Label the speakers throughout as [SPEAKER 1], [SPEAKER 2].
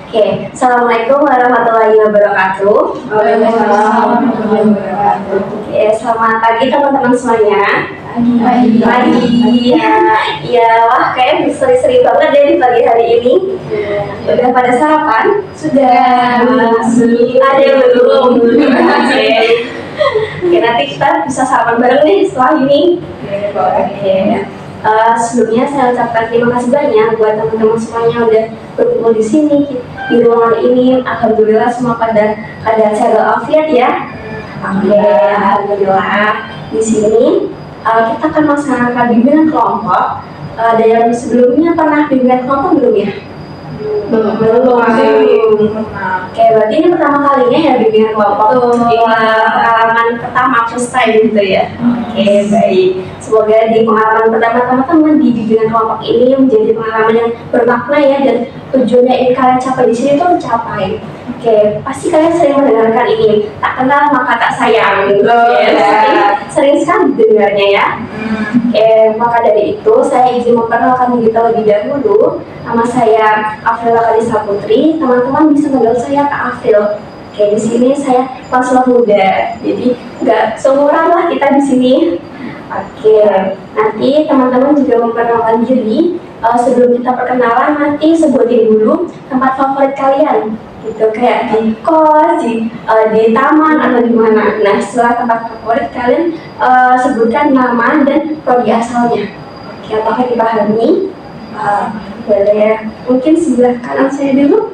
[SPEAKER 1] Oke, Assalamualaikum warahmatullahi wabarakatuh.
[SPEAKER 2] Waalaikumsalam warahmatullahi wabarakatuh.
[SPEAKER 1] Oke, selamat pagi teman-teman semuanya. Pagi. Ya, wah kayak seri-seri banget deh di pagi hari ini. Udah pada sarapan?
[SPEAKER 2] Sudah.
[SPEAKER 1] Ada yang belum? Oke. Oke, nanti kita bisa sarapan bareng nih setelah ini. Oke. Sebelumnya saya ucapkan terima kasih banyak buat teman-teman semuanya udah berkumpul di sini di ruangan ini. Alhamdulillah semua pada keadaan sehat walafiat ya. Oke, alhamdulillah. Di sini kita akan melaksanakan bimbingan kelompok. Ada yang sebelumnya pernah bimbingan kelompok belum ya? Belum. Oke, berarti ini pertama kalinya ya bimbingan kelompok. Pengalaman pertama first time gitu ya. Oke, baik. Semoga di pengalaman pertama teman-teman di bimbingan kelompok ini menjadi pengalaman yang bermakna ya, dan tujuannya yang kalian capai di sini tuh tercapai. Oke, pasti kalian sering mendengarkan ini, tak kenal maka tak sayang. Sering sekali dengarnya ya. Oke, maka dari itu saya izin memperkenalkan diri terlebih dahulu. Nama saya Afrila Kalisa Putri. Teman-teman bisa manggil saya Kak Afril. Oke, di sini saya mahasiswa muda. Jadi nggak seumuran lah kita di sini. Oke, nanti teman-teman juga memperkenalkan diri. Sebelum kita perkenalan, nanti sebutin dulu tempat favorit kalian, gitu, kayak di kos, di taman atau di mana. Nah, setelah tempat favorit kalian sebutkan nama dan prodi asalnya. Oke, apakah dipahami? Boleh ya. Mungkin sebelah kanan saya dulu.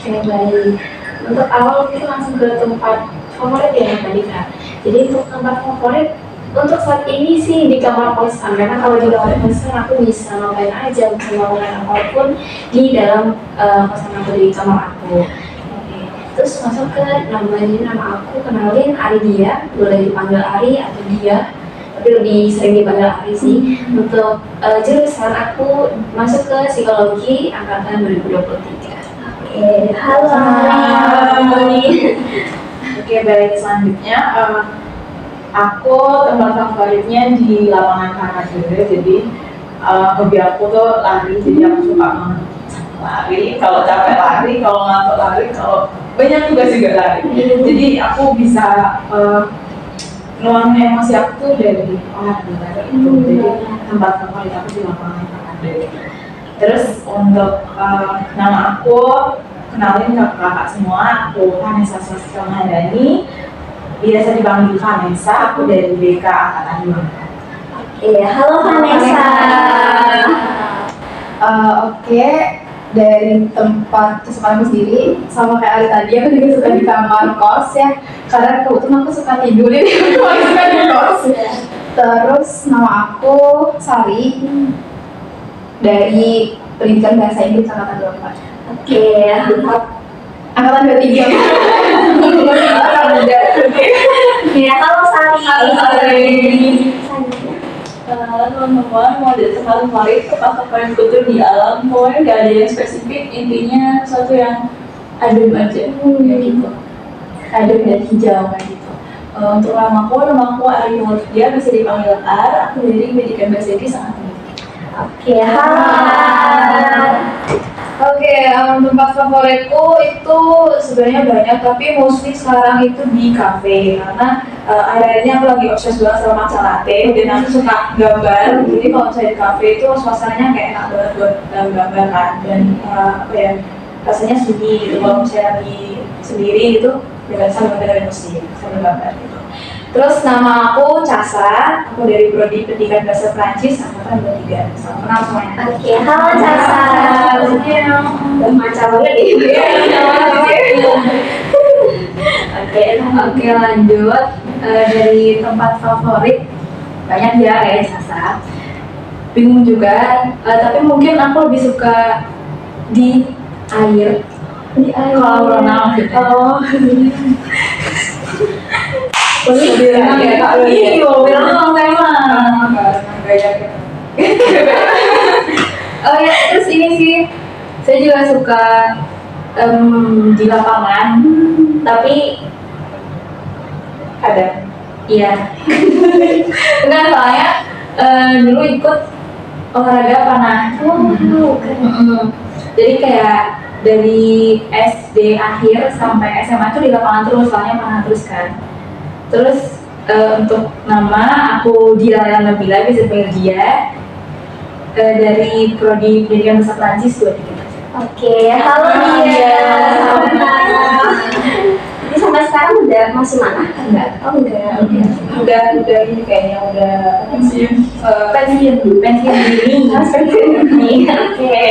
[SPEAKER 2] Oke, baik. Untuk awal kita langsung ke tempat favorit ya tadi Kak. Jadi untuk tempat favorit untuk saat ini sih di kamar kosan, karena kalau di kamar kosan aku bisa ngapain aja, bisa melakukan apapun di dalam kosan aku, di kamar aku. Oke. Terus masuk ke nama aku, kenalin Aridia, boleh dipanggil Ari atau Dia, tapi lebih sering dipanggil Ari sih. Untuk jurusan aku masuk ke psikologi angkatan 2023.
[SPEAKER 1] Oke, halo.
[SPEAKER 3] Oke, baik, selanjutnya aku tempat favoritnya di lapangan Karanganyar. Jadi hobi aku tuh lari, jadi aku suka banget lari. Kalau capek lari, kalau ngantuk lari, kalau banyak tugas juga lari. Jadi aku bisa nuangin emosi aku tuh dari olahraga itu. Jadi tempat favorit aku di lapangan Karanganyar. Terus untuk nama aku, kenalin ke kakak semua, aku Vanessa Swastika Maharani, biasa dipanggil Vanessa, aku dari BK Angkatan 2.
[SPEAKER 1] Iya, halo Vanessa.
[SPEAKER 4] Oke, dari tempat kesukaan aku sendiri, sama kayak Ali tadi, aku juga suka di kamar kos ya, karena kebetulan aku suka tidur, jadi aku paling suka di kos. Terus nama aku Sari, dari Pendidikan Bahasa Inggris Angkatan 24.
[SPEAKER 1] Oke,
[SPEAKER 4] Angkatan 23.
[SPEAKER 1] ya, halo Sari.
[SPEAKER 5] Halo teman-teman, mau dari tempat favorit, tempat favorit tuh di alam. Pokoknya nggak ada yang spesifik, intinya sesuatu yang adem aja, kayak gitu. Adem dan hijau kayak gitu. Untuk namaku Ari Nurdia, bisa dipanggil Ar. Aku dari Pendidikan Bahasa Inggris Angkatan 23.
[SPEAKER 1] Oke, halo.
[SPEAKER 4] Oke, tempat favoritku itu sebenarnya banyak, tapi mostly sekarang itu di kafe, karena akhirnya aku lagi obses banget sama matcha latte dan aku suka gambar. Jadi kalau saya di kafe itu suasananya kayak enak banget buat gambar kan, dan apa ya, rasanya sunyi gitu. Kalau saya lagi sendiri itu dengan sambil dengerin musik sambil gambar gitu. Terus nama aku Casa, aku dari Prodi Pendidikan Bahasa Prancis Angkatan 23. Salam kenal semuanya.
[SPEAKER 1] Oke, halo Casa. Udah macam banget
[SPEAKER 2] Oke, lanjut. Dari tempat favorit banyak ya kayak Sasa. Bingung juga, tapi mungkin aku lebih suka di air.
[SPEAKER 1] Di air.
[SPEAKER 2] Kalau renang gitu.
[SPEAKER 1] Oh.
[SPEAKER 2] Oh ya, terus ini sih saya juga suka di lapangan, tapi
[SPEAKER 3] Ada.
[SPEAKER 2] iya enggak, soalnya dulu ikut olahraga panah. Jadi kayak
[SPEAKER 4] dari SD akhir sampai SMA tuh di lapangan terus, soalnya pernah terus kan. Terus untuk nama aku Dia Nabila, bisa dipanggil Dia, dari prodi pendidikan bahasa Prancis 23.
[SPEAKER 1] Oke, halo dia. Jadi sampai sekarang udah masih mana? Enggak. Oh enggak.
[SPEAKER 4] Udah ini kayaknya udah pensiun dini.
[SPEAKER 1] Oke.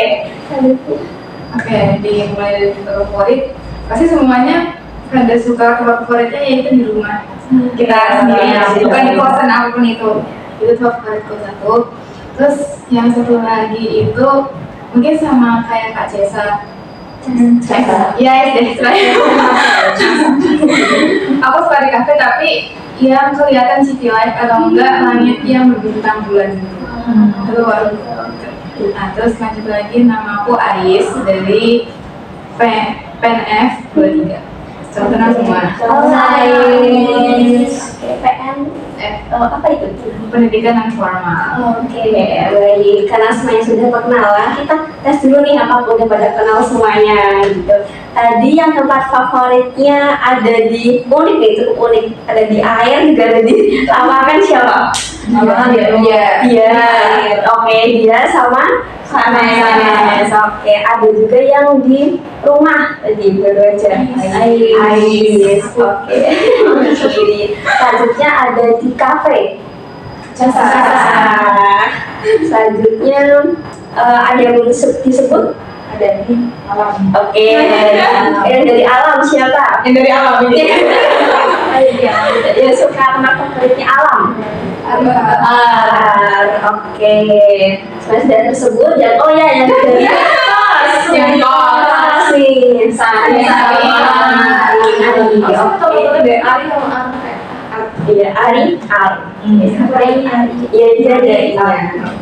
[SPEAKER 2] Oke, dimulai dari tempat favorit. Pasti semuanya ada suka tempat favoritnya yaitu di rumah kita sendiri, bukan di kosan apapun itu. Itu tempat favoritku satu. Terus yang satu lagi itu mungkin sama kayak Kak Cesa. Ya, aku suka di kafe tapi yang kelihatan city life atau enggak langit yang berbintang bulan gitu. Itu baru. Nah, terus lanjut lagi, nama aku Ais dari PNF 23. Salam kenal semua.
[SPEAKER 1] PN. Apa itu?
[SPEAKER 2] Pendidikan non formal.
[SPEAKER 1] Oke, baik. Karena semuanya sudah perkenalan, kita tes dulu nih apakah udah pada kenal semuanya gitu. Tadi yang tempat favoritnya ada di unik nih, cukup unik. Ada di air, juga ada di lapangan. Siapa? Dia. Oke, dia sama Sanes. Oke, ada juga yang di rumah tadi baru aja. Ais. Oke. Selanjutnya ada di kafe. Selanjutnya ada yang disebut? Ada nih alam. Oke. Yang dari alam siapa?
[SPEAKER 3] Yang dari alam ini.
[SPEAKER 1] Yang suka tempat favoritnya alam. Oke. Sebenarnya sudah tersebut dan oh ya yang dari kos. Yang kos nih. Iya, Ari. Iya, dia ada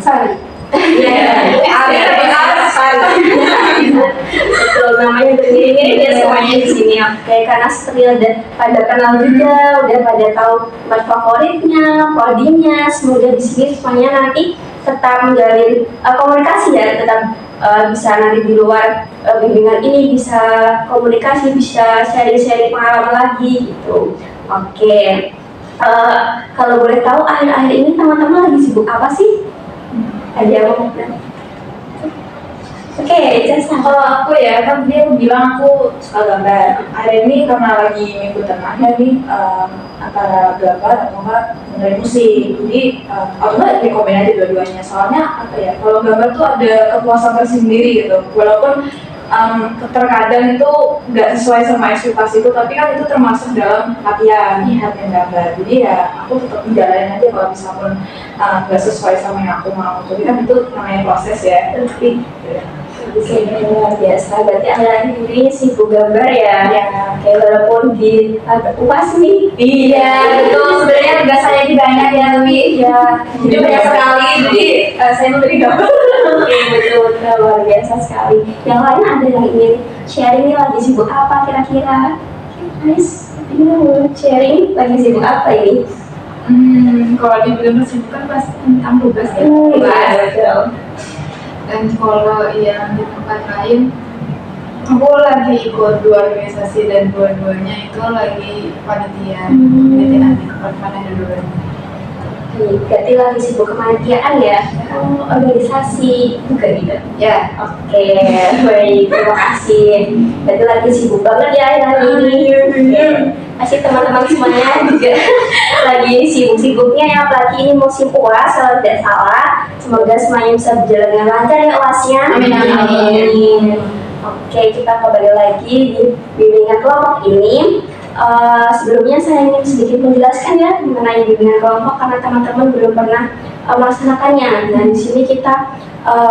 [SPEAKER 1] Sari. Betul, namanya mirip-mirip ya semuanya di sini. Oke, karena setelah udah pada kenal juga, udah pada tahu tempat favoritnya, prodinya. Semoga di sini semuanya nanti tetap menjalin komunikasi ya, tetap bisa nanti di luar bimbingan ini bisa komunikasi, bisa sharing-sharing pengalaman lagi gitu. Oke. Kalau boleh tahu akhir-akhir ini teman-teman lagi sibuk apa sih? Ada yang mau bilang? Oke, Jasa.
[SPEAKER 4] Kalau aku ya, kan dia bilang aku suka gambar. Hari ini karena lagi minggu tengahnya nih, antara gambar atau enggak dari musik. Jadi aku nggak rekomen aja dua-duanya. Soalnya apa ya? Kalau gambar tuh ada kepuasan tersendiri gitu. Walaupun terkadang itu nggak sesuai sama ekspektasiku, tapi kan itu termasuk dalam latihan gambar. Jadi ya aku tetap menjalani aja kalau misalnya nggak sesuai sama yang aku mau. Jadi kan itu namanya proses ya.
[SPEAKER 1] Oke, luar biasa. Berarti akhir-akhir ini sibuk gambar ya? Ya. Kayak walaupun di UAS nih.
[SPEAKER 4] Iya, itu sebenarnya tugas saya di banyak ya, Wi.
[SPEAKER 1] Ya.
[SPEAKER 4] Jadi banyak sekali. Jadi saya memberi gambar.
[SPEAKER 1] Oke, betul, luar biasa sekali. Yang lain ada yang ingin sharing nih lagi sibuk apa kira-kira? Guys, ini mau sharing lagi sibuk apa ini?
[SPEAKER 2] Kalau dibilang kesibukan pasti tentang tugas ya.
[SPEAKER 1] Betul.
[SPEAKER 2] Dan kalau yang di tempat lain, aku lagi ikut dua organisasi dan dua-duanya itu lagi panitiaan di kepanitiaan dua-duanya.
[SPEAKER 1] Berarti lagi sibuk kepanitiaan ya? Organisasi juga gitu?
[SPEAKER 2] Ya.
[SPEAKER 1] Oke, baik, terima kasih. Berarti lagi sibuk banget ya hari ini. Pasti teman-teman semuanya juga lagi sibuk-sibuknya ya, apalagi ini musim UAS kalau tidak salah. Semoga semuanya bisa berjalan dengan lancar ya UASnya. Amin. Oke, kita kembali lagi di bimbingan kelompok ini. Sebelumnya saya ingin sedikit menjelaskan ya mengenai bimbingan kelompok karena teman-teman belum pernah melaksanakannya. Dan di sini kita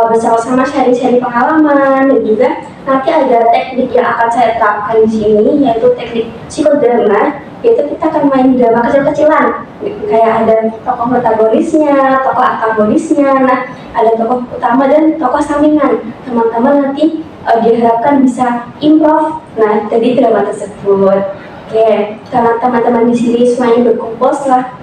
[SPEAKER 1] bersama-sama sharing-sharing pengalaman dan juga nanti ada teknik yang akan saya terapkan di sini yaitu teknik psikodrama, yaitu kita akan main drama kecil-kecilan kayak ada tokoh protagonisnya, tokoh antagonisnya, nah ada tokoh utama dan tokoh sampingan. Teman-teman nanti diharapkan bisa improv dari drama tersebut. Oke, karena teman-teman di sini semuanya berkumpul setelah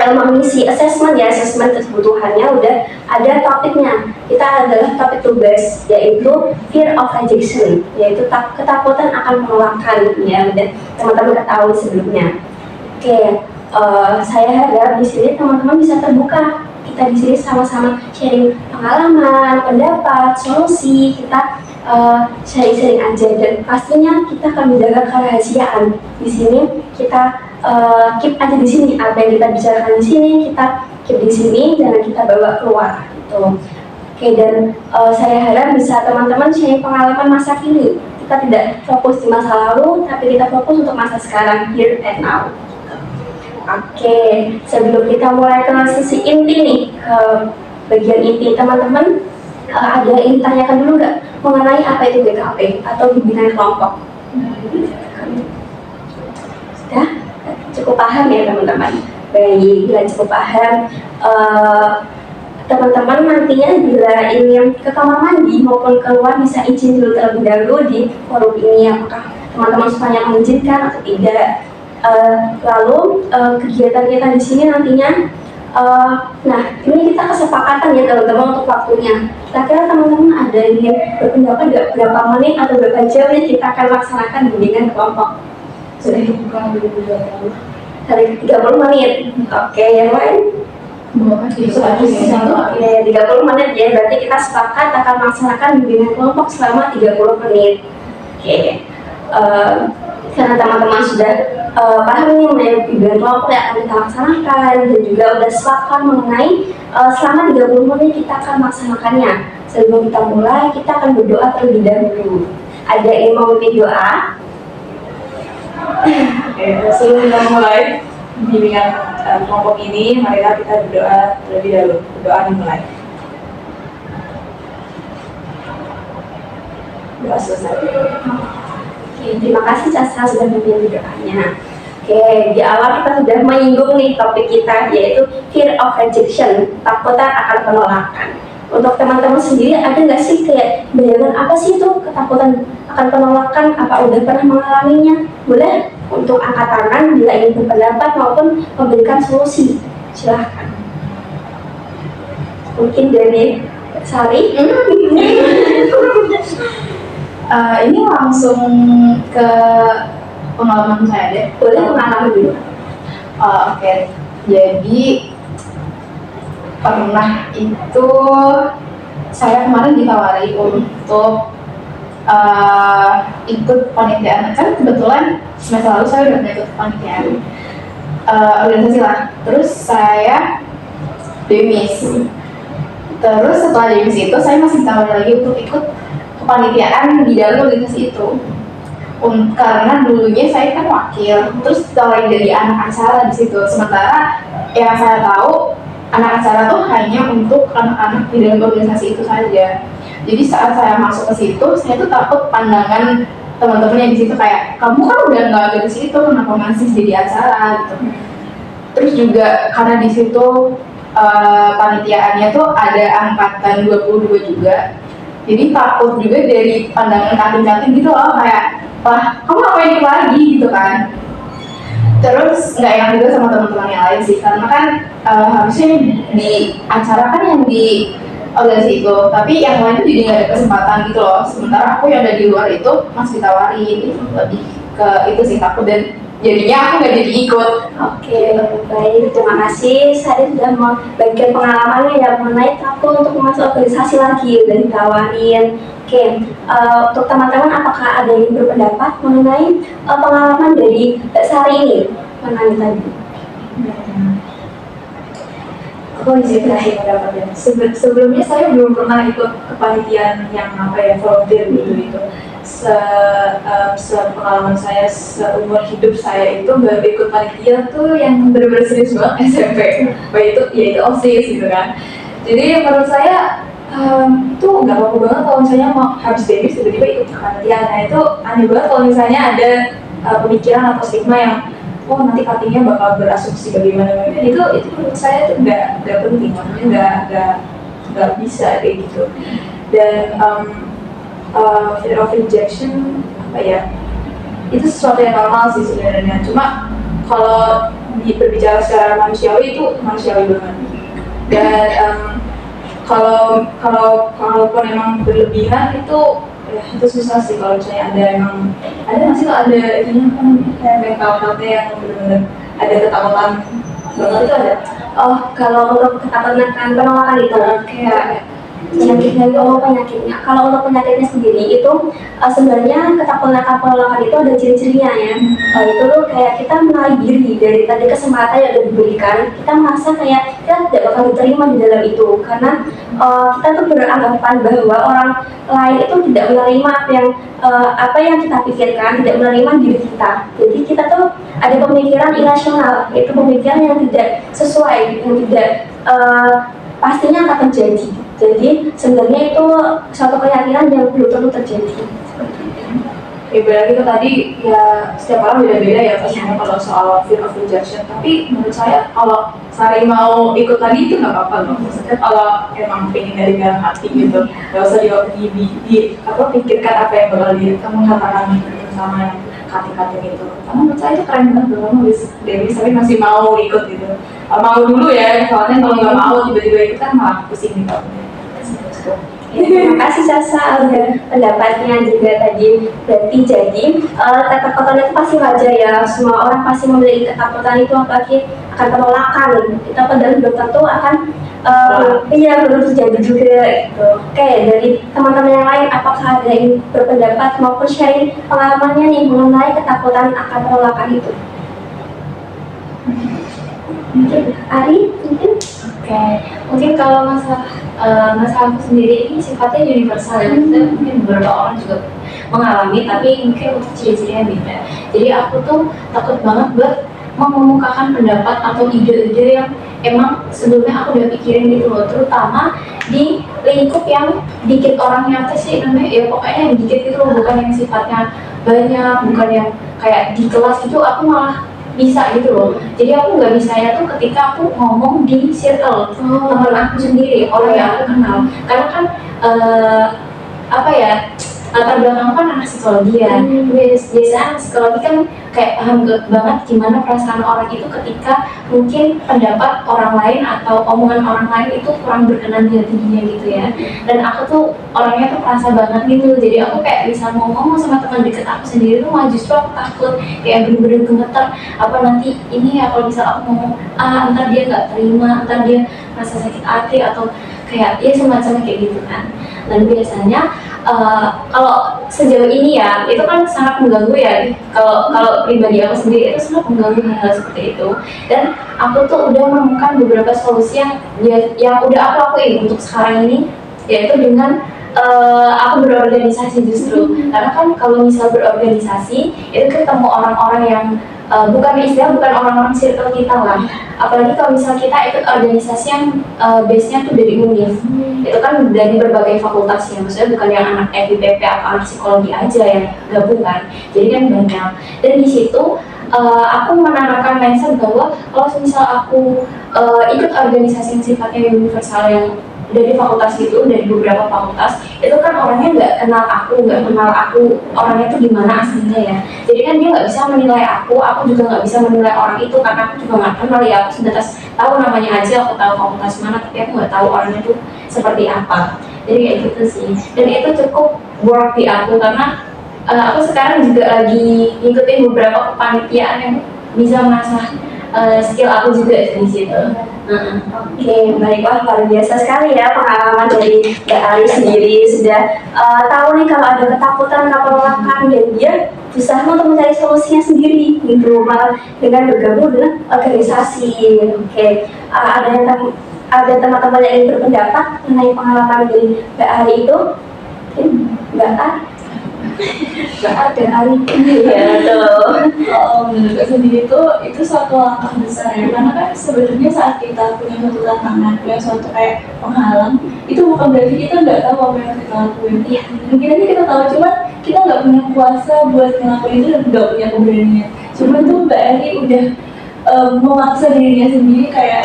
[SPEAKER 1] mengisi assessment ya, assessment kebutuhannya udah ada topiknya. Kita adalah topik tugas yaitu fear of rejection, yaitu ketakutan akan penolakan ya, udah teman-teman ketahui sebelumnya. Oke, saya harap di sini teman-teman bisa terbuka. Kita di sini sama-sama sharing pengalaman, pendapat, solusi. Kita sharing-sharing aja, dan pastinya kita akan menjaga kerahasiaan. Di sini kita keep aja di sini, apa yang kita bicarakan di sini kita keep di sini, jangan kita bawa keluar gitu. Oke, dan saya harap bisa teman-teman sharing pengalaman masa kini. Kita tidak fokus di masa lalu, tapi kita fokus untuk masa sekarang, here and now. Oke, sebelum kita mulai ke sisi inti nih, ke bagian inti, teman-teman ada yang ditanyakan dulu nggak mengenai apa itu BKP atau bimbingan kelompok? Sudah cukup paham ya teman-teman? Baik, bila cukup paham, teman-teman nantinya bila ingin ke kamar mandi maupun keluar bisa izin dulu terlebih dahulu di forum ini, apakah teman-teman semuanya mengizinkan atau tidak. Lalu kegiatan kita di sini nantinya, nah ini kita kesepakatan ya teman-teman untuk waktunya. Kira-kira teman-teman ada yang berpendapat nggak berapa menit atau berapa jam nih kita akan laksanakan bimbingan kelompok? Sudah kurang lebih 30 menit. Oke, yang lain? Oke, 30 menit ya, berarti kita sepakat akan melaksanakan bimbingan kelompok selama 30 menit. Oke, karena teman-teman sudah paham nih mengenai bimbingan kelompok yang akan kita laksanakan, dan juga sudah sepakat mengenai selama 30 menit kita akan melaksanakannya. Sebelum kita mulai, kita akan berdoa terlebih dahulu. Ada yang mau memimpin doa?
[SPEAKER 3] Oke, sebelum kita mulai bimbingan kelompok ini, marilah kita berdoa terlebih dahulu. Berdoa dimulai. Doa selesai.
[SPEAKER 1] Oke, terima kasih Casa sudah memimpin doanya. Oke, di awal kita sudah menyinggung nih topik kita, yaitu fear of rejection, ketakutan akan penolakan. Untuk teman-teman sendiri ada nggak sih kayak bayangan apa sih itu ketakutan akan penolakan? Apa udah pernah mengalaminya? Boleh untuk angkat tangan bila ingin berpendapat maupun memberikan solusi. Silahkan. Mungkin dari Sari.
[SPEAKER 4] Ini langsung ke pengalaman saya deh.
[SPEAKER 1] Boleh pengalaman dulu.
[SPEAKER 4] Oke. Jadi pernah itu saya kemarin ditawari untuk ikut panitiaan. Kan kebetulan semester lalu saya udah pernah ikut panitiaan organisasi lah. Terus saya demis. Terus setelah demis itu saya masih ditawari lagi untuk ikut kepanitiaan di dalam organisasi itu. Karena dulunya saya kan wakil, terus ditawarin jadi anak acara di situ. Sementara yang saya tahu anak acara tuh hanya untuk anak-anak di dalam organisasi itu saja. Jadi saat saya masuk ke situ, saya tuh takut pandangan teman-teman yang di situ kayak, kamu kan udah nggak ada di situ, kenapa masih jadi acara gitu. Terus juga karena di situ panitiaannya tuh ada angkatan 22 juga. Jadi takut juga dari pandangan kating-kating gitu loh, kayak, wah kamu ngapain itu lagi gitu kan. Terus nggak enak juga sama teman-teman yang lain sih, karena kan harusnya di acara kan yang di organisasi itu, tapi yang lain tuh jadi nggak ada kesempatan gitu loh. Sementara aku yang ada di luar itu masih ditawarin, itu lebih ke itu sih takut, dan jadinya aku nggak jadi ikut.
[SPEAKER 1] Oke, baik, terima kasih. Saya sudah membagikan pengalamannya ya mengenai takut untuk masuk organisasi lagi, udah ditawarin. Oke, untuk teman-teman apakah ada yang berpendapat mengenai pengalaman dari Mbak Sari ini mengenai tadi?
[SPEAKER 4] Aku izin kasih pendapatnya. Sebelumnya saya belum pernah ikut kepanitiaan yang volunteer gitu. Sepengalaman saya seumur hidup saya itu baru ikut panitia tuh yang benar-benar serius banget SMP. Yaitu OSIS gitu kan. Jadi menurut saya tuh nggak apa-apa banget kalau misalnya mau habis demis tiba-tiba ikut kepanitiaan. Nah itu aneh banget kalau misalnya ada pemikiran atau stigma yang nanti katingnya bakal berasumsi bagaimana. Itu menurut saya tuh nggak penting, maksudnya nggak bisa kayak gitu. Dan fear of rejection itu sesuatu yang normal sih sebenarnya. Cuma kalau berbicara secara manusiawi itu manusiawi banget. Dan kalaupun emang berlebihan itu ya itu susah sih. Kalau misalnya ada nggak sih kalau ada ini kayak mental health yang benar-benar ada ketakutan banget itu ada.
[SPEAKER 1] Oh, kalau untuk ketakutan penolakan itu kayak penyakitnya itu penyakitnya. Kalau untuk penyakitnya sendiri itu sebenarnya ketakutan penolakan itu ada ciri-cirinya ya. Itu tuh kayak kita menarik diri dari tadi kesempatan yang udah diberikan, kita merasa kayak kita tidak bakal diterima di dalam itu karena kita tuh beranggapan bahwa orang lain itu tidak menerima apa yang kita pikirkan, tidak menerima diri kita. Jadi kita tuh ada pemikiran irasional, yaitu pemikiran yang tidak sesuai, yang tidak pastinya akan terjadi. Jadi sebenarnya itu suatu keyakinan yang belum tentu terjadi.
[SPEAKER 4] Ya berarti itu tadi ya setiap orang beda-beda ya pastinya kalau soal fear of rejection. Tapi menurut saya kalau Sari mau ikut lagi itu nggak apa-apa loh. Maksudnya kalau emang pengen dari dalam hati gitu, nggak usah pikirkan apa yang bakal kamu katakan sama kating-kating itu. Karena menurut saya itu keren banget loh, Dewi Sari masih mau ikut gitu. Mau dulu ya, soalnya kalau nggak mau tiba-tiba ikut kan malah pusing gitu.
[SPEAKER 1] Terima kasih Sasa udah pendapatnya juga tadi. Berarti jadi ketakutan itu pasti wajar ya. Semua orang pasti memiliki ketakutan itu, apalagi akan penolakan. Kita padahal belum tentu akan iya belum terjadi juga gitu. Oke, dari teman-teman yang lain apakah ada yang berpendapat maupun sharing pengalamannya nih mengenai ketakutan akan penolakan itu? Mungkin Ari mungkin?
[SPEAKER 2] Oke, mungkin kalau masalah aku sendiri ini sifatnya universal ya, maksudnya mungkin beberapa orang juga mengalami, tapi mungkin untuk ciri-cirinya beda. Jadi aku tuh takut banget buat mengemukakan pendapat atau ide-ide yang emang sebelumnya aku udah pikirin gitu loh, terutama di lingkup yang dikit orangnya apa sih namanya ya, pokoknya yang dikit itu loh, bukan yang sifatnya banyak, bukan yang kayak di kelas itu aku malah bisa gitu loh. Jadi aku nggak bisanya tuh ketika aku ngomong di circle teman aku sendiri, orang yang aku kenal, karena kan apa ya, latar belakang kan anak psikologi ya. Biasanya anak psikologi kan kayak paham banget gimana perasaan orang itu ketika mungkin pendapat orang lain atau omongan orang lain itu kurang berkenan di hatinya gitu ya. Dan aku tuh orangnya tuh perasa banget gitu, jadi aku kayak bisa ngomong sama teman deket aku sendiri tuh malah justru aku takut, kayak bener-bener gemeter apa nanti ini ya kalau misal aku ngomong ntar dia nggak terima, ntar dia merasa sakit hati atau kayak ya semacamnya kayak gitu kan. Dan biasanya kalau sejauh ini ya itu kan sangat mengganggu ya, kalau pribadi aku sendiri itu sangat mengganggu hal seperti itu. Dan aku tuh udah menemukan beberapa solusi yang udah aku lakuin untuk sekarang ini, yaitu dengan aku berorganisasi justru. Karena kan kalau misal berorganisasi itu ketemu orang-orang yang bukan orang-orang circle kita lah. Apalagi kalau misal kita ikut organisasi yang base-nya tuh dari UNIF, itu kan dari berbagai fakultas ya, maksudnya bukan yang anak FIPP atau anak psikologi aja yang gabung kan. Jadi kan banyak. Dan di situ aku menanamkan mindset bahwa kalau misal aku ikut organisasi yang sifatnya universal yang dari fakultas itu, dari beberapa fakultas, itu kan orangnya nggak kenal aku orangnya tuh gimana aslinya ya. Jadi kan dia nggak bisa menilai aku juga nggak bisa menilai orang itu, karena aku juga nggak kenal ya. Aku sebatas tahu namanya aja, aku tahu fakultas mana, tapi aku nggak tahu orangnya tuh seperti apa. Jadi kayak gitu sih. Dan itu cukup work di aku, karena aku sekarang juga lagi ngikutin beberapa kepanitiaan yang bisa mengasah skill aku juga di situ.
[SPEAKER 1] Oke, baiklah, luar biasa sekali ya pengalaman dari Mbak Ali sendiri. Sudah tahu nih kalau ada ketakutan, penolakan, dan dia berusaha untuk mencari solusinya sendiri gitu, malah dengan bergabung dengan organisasi. Oke, ada teman-teman yang ingin berpendapat mengenai pengalaman dari Mbak Ali itu? Mbak A? Mbak A dan Ali. Iya, tuh.
[SPEAKER 5] Menurut aku sendiri itu suatu langkah besar ya, karena kan sebenarnya saat kita punya suatu tantangan, punya suatu kayak penghalang, itu bukan berarti kita nggak tahu apa yang kita lakuin. Iya, mungkin aja kita tahu, cuman kita nggak punya kuasa buat ngelakuin itu dan nggak punya keberanian. Cuman tuh Mbak Eri udah memaksa dirinya sendiri, kayak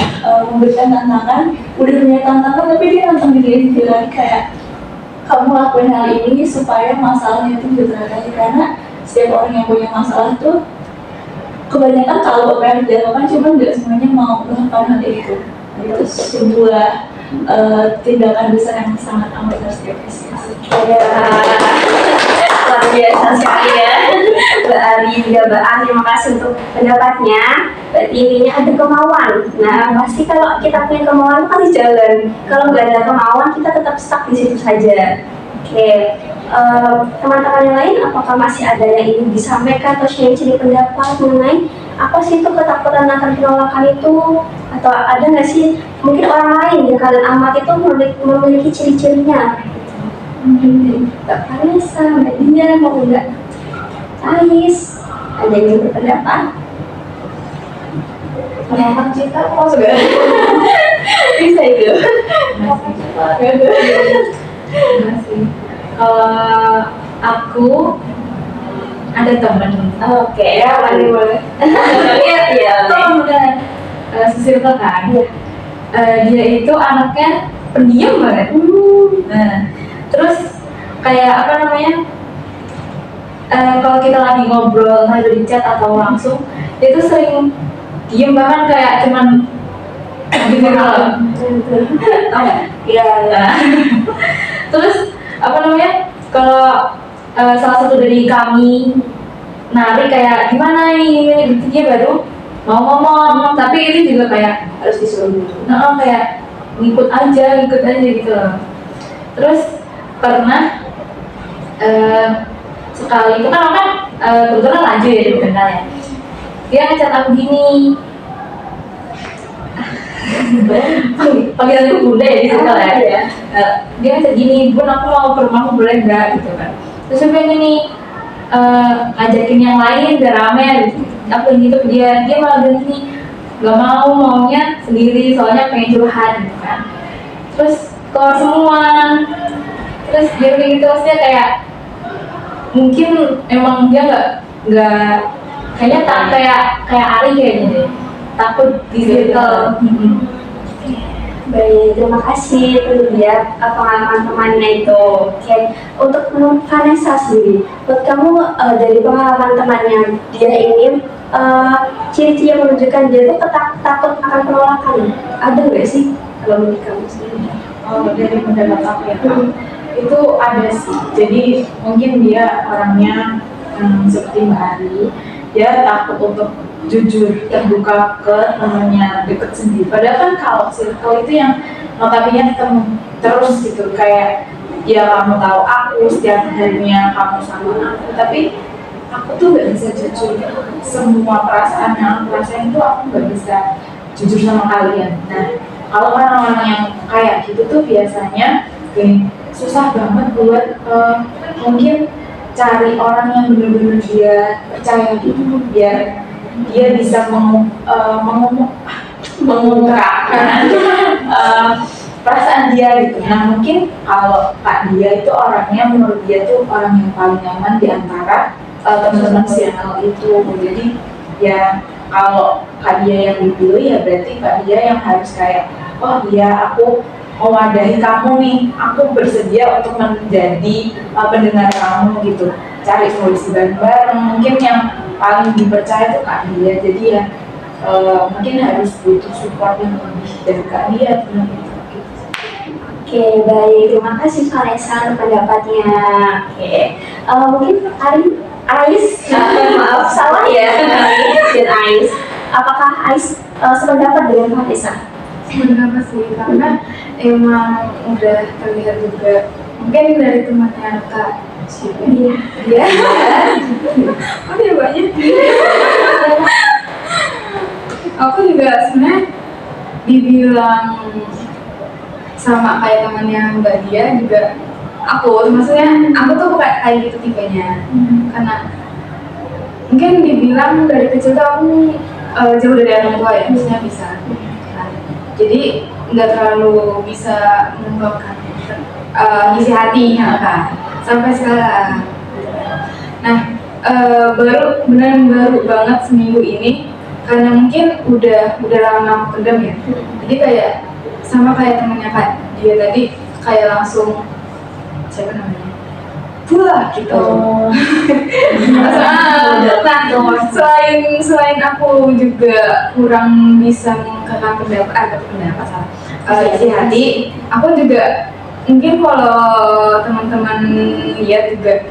[SPEAKER 5] memberikan tantangan, udah punya tantangan tapi dia nantang dirinya sendiri lagi, kayak kamu lakuin hal ini supaya masalahnya itu bisa teratasi. Karena setiap orang yang punya masalah tuh kebanyakan kalau apa yang dilakukan cuman nggak semuanya mau melakukan hal itu. Itu sebuah tindakan besar yang sangat amat harus diapresiasi.
[SPEAKER 1] Ya, luar biasa sekali ya Mbak Ari juga Mbak An, terima kasih untuk pendapatnya. Berarti intinya ada kemauan. Nah pasti kalau kita punya kemauan pasti jalan. Kalau nggak ada kemauan kita tetap stuck di situ saja. Oke, teman-teman yang lain apakah masih ada yang ingin disampaikan atau sharing pendapat mengenai apa sih itu ketakutan akan penolakan itu, atau ada nggak sih mungkin orang lain yang kalian amati itu memiliki ciri-cirinya? Mbak Vanessa, Mbak Dina, mau Mbak Ais, ada yang berpendapat?
[SPEAKER 2] Penolakan cinta kok segala.
[SPEAKER 1] Bisa itu.
[SPEAKER 3] Enggak sih. Aku ada temen.
[SPEAKER 1] Oke, ya boleh. Iya,
[SPEAKER 3] Bener. Sesirkel kan. Dia itu anaknya pendiam banget. Nah, terus kayak apa namanya? Kalau kita lagi ngobrol, entah di chat atau langsung, dia tuh sering diem, bahkan kayak cuman gitu loh. Tau nggak?
[SPEAKER 1] Iya.
[SPEAKER 3] Nah, terus apa namanya? Kalau salah satu dari kami narik kayak gimana ini, dia baru mau ngomong, tapi ini juga kayak
[SPEAKER 1] Harus disuruh dulu.
[SPEAKER 3] nah, kayak ngikut aja gitu loh. Terus pernah sekali itu kan kebetulan lanjut ya dia kenal ya, dia ngechat aku gini, panggilan aku bunda ya gitu kan ya. Dia ngechat gini, Bun aku mau ke rumahmu boleh nggak gitu kan. Terus saya pengen gini, ngajakin yang lain biar rame gitu. Aku gitu ke dia malah bilang gini, gak mau, maunya sendiri soalnya pengen curhat gitu kan. Terus keluar semua, terus dia kayak gitu, maksudnya kayak mungkin emang dia nggak kayaknya tak kayak Ari kayaknya deh, takut di circle.
[SPEAKER 1] Baik, terima kasih itu dia pengalaman temannya itu. Oke, untuk Vanessa sendiri, buat kamu dari pengalaman temannya dia ini, ciri-ciri yang menunjukkan dia itu takut akan penolakan, ada nggak sih kalau menurut kamu sendiri?
[SPEAKER 3] Dari pendapat aku ya Kak, itu ada sih. Jadi mungkin dia orangnya seperti Mbak Ari, dia takut untuk jujur terbuka ke temennya deket sendiri. Padahal kan kalau circle itu yang notabene ketemu terus gitu, kayak ya kamu tahu aku setiap harinya kamu sama aku, tapi aku tuh gak bisa jujur semua perasaan yang aku rasain itu, aku gak bisa jujur sama kalian. Nah, kalau orang-orang yang kayak gitu tuh biasanya susah banget buat mungkin cari orang yang benar-benar dia percaya gitu, biar dia bisa mengungkapkan perasaan dia gitu. Nah mungkin kalau Kak Dia itu orangnya, menurut dia tuh orang yang paling nyaman di antara teman-teman circle itu. Jadi ya kalau Kak Dia yang dipilih ya berarti Kak Dia yang harus kayak, oh iya aku mewadahi kamu nih, aku bersedia untuk menjadi pendengar kamu gitu, cari solusi bareng-bareng. Mungkin yang paling dipercaya tuh Kak Dia, jadi ya mungkin harus butuh support yang lebih dari Kak Dia gitu.
[SPEAKER 1] Oke, baik, terima kasih Vanessa untuk pendapatnya. Oke, mungkin Ais, maaf salah ya, dan Ais, apakah Ais sependapat dengan Vanessa?
[SPEAKER 4] Sebenarnya sih, karena emang udah terlihat juga mungkin dari temannya Kak siapa ya? Iya. Oh dia banyak. Aku juga sebenarnya dibilang sama kayak temannya Mbak Dia juga. Maksudnya aku tuh bukan kayak gitu tipenya, karena mungkin dibilang dari kecil tuh aku jauh dari orang tua ya, maksudnya bisa. Jadi nggak terlalu bisa mengungkapkan isi hatinya kan sampai sekarang. Nah baru banget seminggu ini, karena mungkin udah lama pendam ya. Jadi kayak sama kayak temennya Kak Dia tadi, kayak langsung siapa namanya wah gitu. Nah, selain aku juga kurang bisa mengungkapkan pendapat salah. Isi hati, aku juga mungkin kalau teman-teman lihat juga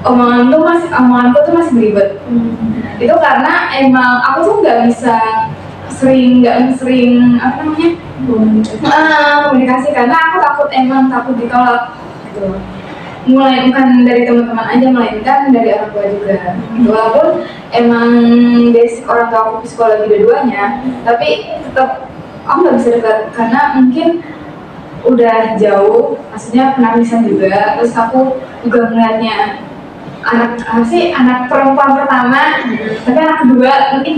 [SPEAKER 4] omonganku tuh masih beribet. Itu karena emang aku tuh nggak sering apa namanya komunikasi, karena aku takut ditolak gitu. Mulai bukan dari teman-teman aja, melainkan dari orang tua juga. Walaupun emang basic orang tua aku psikologi dua-duanya, tapi tetap aku nggak bisa dekat karena mungkin udah jauh, maksudnya penapisan juga. Terus aku juga melihatnya anak perempuan pertama, tapi anak kedua mungkin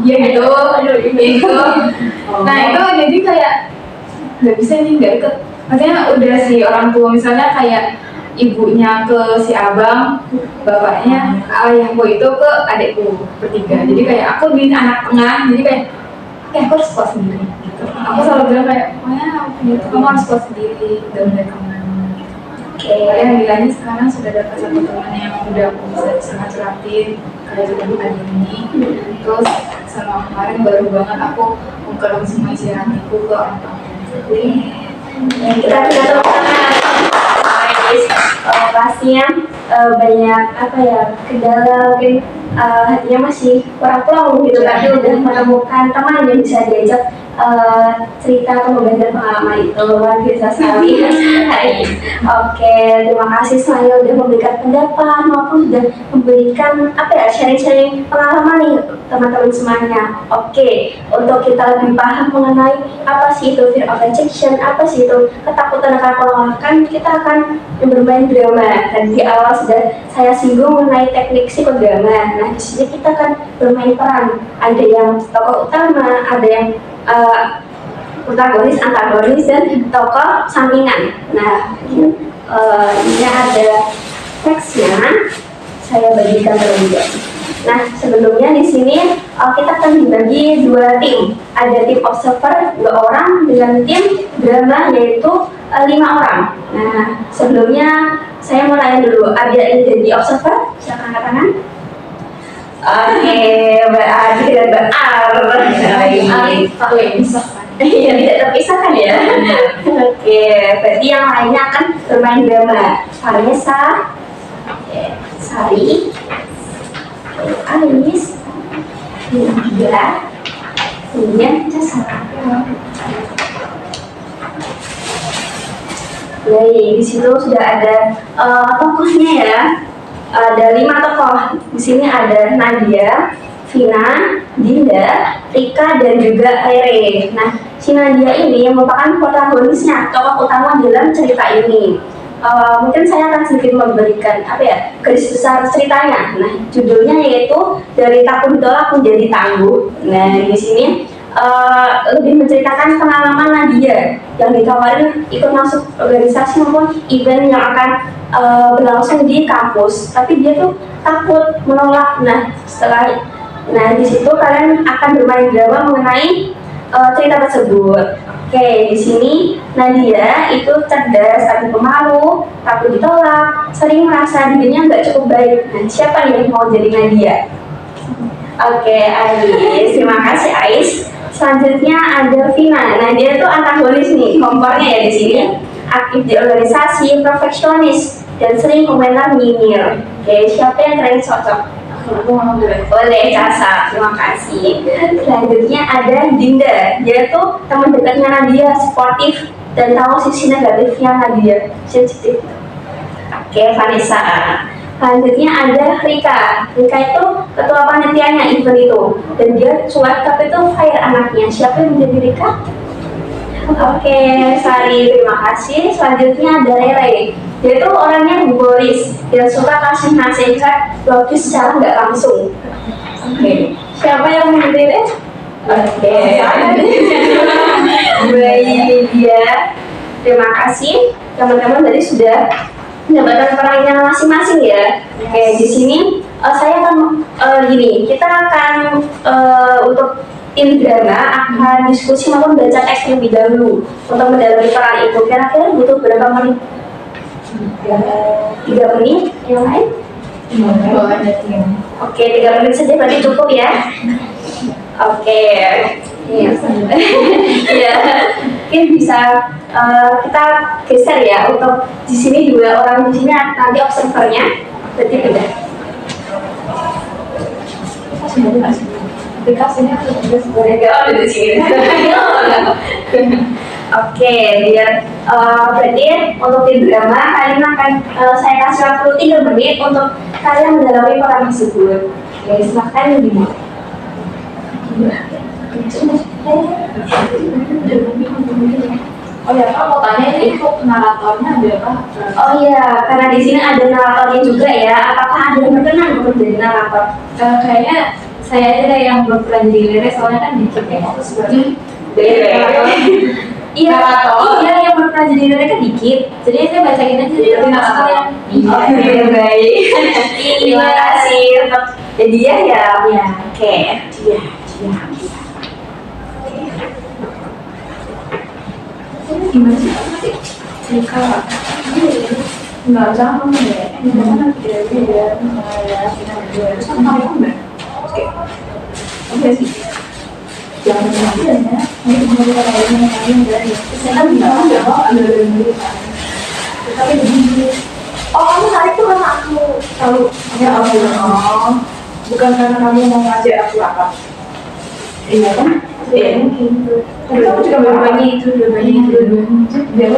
[SPEAKER 4] ya gitu. Nah itu jadi kayak nggak bisa nih, nggak deket. Maksudnya udah si orang tua misalnya kayak ibunya ke si abang, bapaknya ayahku itu ke adikku bertiga. Jadi kayak aku di anak tengah, jadi kayak aku harus kuat sendiri gitu. Aku selalu bilang kayak, kamu harus kuat sendiri dan dari kamu. Alhamdulillahnya sekarang sudah dapat satu teman yang udah aku bisa sangat curhatin kayak juga bukan ini. Terus sama kemarin baru banget aku mengungkapkan semua isi hatiku ke orang tua.
[SPEAKER 1] Kita tepuk tangan. Pastinya banyak kendala, mungkin hatinya masih kurang plong gitu, tapi udah menemukan teman yang bisa diajak cerita atau membagi pengalaman itu. Luar biasa sekali. Oke, terima kasih semuanya udah memberikan pendapat maupun sudah memberikan sharing-sharing pengalaman nih teman-teman semuanya. Oke, untuk kita lebih paham mengenai apa sih itu fear of rejection, apa sih itu ketakutan akan penolakan, kita akan bermain drama. Dan di awal sudah saya singgung mengenai teknik psikodrama. Nah, di sini kita akan bermain peran. Ada yang tokoh utama, ada yang protagonis, antagonis, dan tokoh sampingan. Nah, ini ada teksnya, saya bagikan terlebih dahulu. Nah, sebelumnya di sini kita akan dibagi dua tim. Ada tim observer 2 orang dengan tim drama yaitu 5 orang. Nah, sebelumnya saya mau tanya dulu, ada yang jadi observer? Silakan angkat tangan. Oke, berarti dan iya, tidak terpisahkan ya. Oke, berarti yang lainnya akan bermain drama. Vanessa, Sari, Anis, Lydia, kemudian Cesar. Baik, di situ sudah ada tokohnya ya. Ada 5 tokoh. Di sini ada Nadia, Vina, Dinda, Rika, dan juga Rere. Nah, si Nadia ini merupakan protagonisnya, tokoh utama dalam cerita ini. Mungkin saya akan sedikit memberikan garis besar ceritanya. Nah, judulnya yaitu dari takut ditolak menjadi tangguh. Nah, di sini lebih menceritakan pengalaman Nadia yang ditawarin ikut masuk organisasi maupun event yang akan berlangsung di kampus, tapi dia tuh takut menolak. Nah, di situ kalian akan bermain drama mengenai cerita tersebut. Oke, di sini Nadia itu cerdas tapi pemalu, takut ditolak, sering merasa dirinya nggak cukup baik. Nah, siapa yang mau jadi Nadia? Oke, Ais, terima kasih Ais. Selanjutnya ada Vina. Nah, dia tuh antagonis nih, kompornya ya di sini. Aktif di organisasi, perfeksionis, dan sering komentar nyinyir. Oke, siapa yang kalian cocok? Boleh, Casa. Terima kasih. Selanjutnya ada Dinda. Dia tuh teman dekatnya Nadia, sportif dan tahu sisi negatifnya Nadia, sensitif. Oke, Vanessa. Selanjutnya ada Rika. Rika itu ketua panitianya event itu, dan dia cuek tapi itu fire anaknya. Siapa yang menjadi Rika? Oke, Sari, terima kasih. Selanjutnya ada Rere. Dia itu orangnya humoris dan suka kasih nasihat logis secara nggak langsung. Oke, siapa yang menjadi Rere? Oke, baik dia. Terima kasih. Teman-teman tadi sudah mendapatkan perannya masing-masing ya. Oke, di sini saya akan kita akan untuk tim drama akan diskusi maupun baca teks terlebih dahulu untuk mendalami peran itu. Kira-kira butuh berapa menit? 3 menit, yang lain?
[SPEAKER 4] Kalau ada tim.
[SPEAKER 1] Oke, 3 menit saja berarti cukup ya. Oke, iya. Ya, mungkin bisa kita geser ya untuk di sini 2 orang di sini nanti observernya, berarti beda.
[SPEAKER 4] Aplikasinya juga sebenarnya.
[SPEAKER 1] Oh, di sini. Oke, biar berarti untuk tim drama kalian akan saya kasih waktu 3 menit untuk kalian mendalami peran tersebut. Oke, silakan dimulai.
[SPEAKER 4] Oh ya, Kak, mau tanya ini untuk naratornya ada apa?
[SPEAKER 1] Oh iya, karena di sini ada naratornya juga ya. Apakah ada yang berkenan untuk jadi narator?
[SPEAKER 4] Kayaknya saya aja deh yang berperan jadi lirik, soalnya kan dikit ya, aku sebenarnya
[SPEAKER 1] Iya,
[SPEAKER 4] Narator.
[SPEAKER 1] iya yang berperan jadi lirik kan dikit.
[SPEAKER 4] jadi saya bacain aja
[SPEAKER 1] Jadi
[SPEAKER 4] dari
[SPEAKER 1] narator.
[SPEAKER 4] narator yang
[SPEAKER 1] Oke, baik. Terima kasih untuk dia ya.
[SPEAKER 4] Iya.
[SPEAKER 1] Oke, dia.
[SPEAKER 4] Gimana sih? Jika nggak sama ya, gimana dia terus kan kamu oke sih. Jangan kemudian ya, ini kemudian lain dari saya kan bilang ada tapi begini.
[SPEAKER 1] Oh, kamu tarik tuh karena aku tahu.
[SPEAKER 4] Ya Allah, bukan karena kamu mau ngajak aku apa? Iya kan? Iya mungkin. Tapi kamu juga berbagi itu. Biar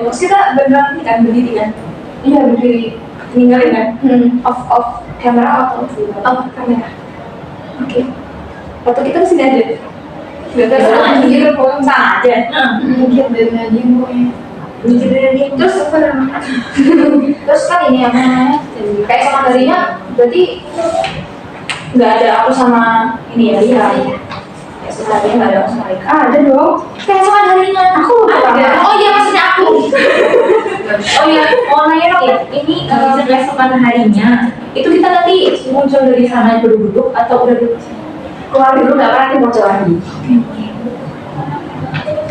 [SPEAKER 4] terus kita beneran kan berdiri kan? Iya berdiri. Ninggalin kan? Off kamera off kamera. Oke. Foto kita kesini aja. Gak ada gitu pokoknya sana aja. Mungkin dari Nadia pokoknya. Terus apa namanya? Terus kan ini apa namanya? Kayak sama darinya berarti nggak ada aku sama ini ya dia. Kayak sama darinya nggak ada aku sama Rika. Ada dong. Kayak sama darinya aku ada. Oh iya maksudnya aku. Oh iya, mau nanya dong ya. Ini keesokan harinya itu kita nanti muncul dari sana duduk atau udah duduk?
[SPEAKER 1] Keluar dulu nggak pernah muncul lagi.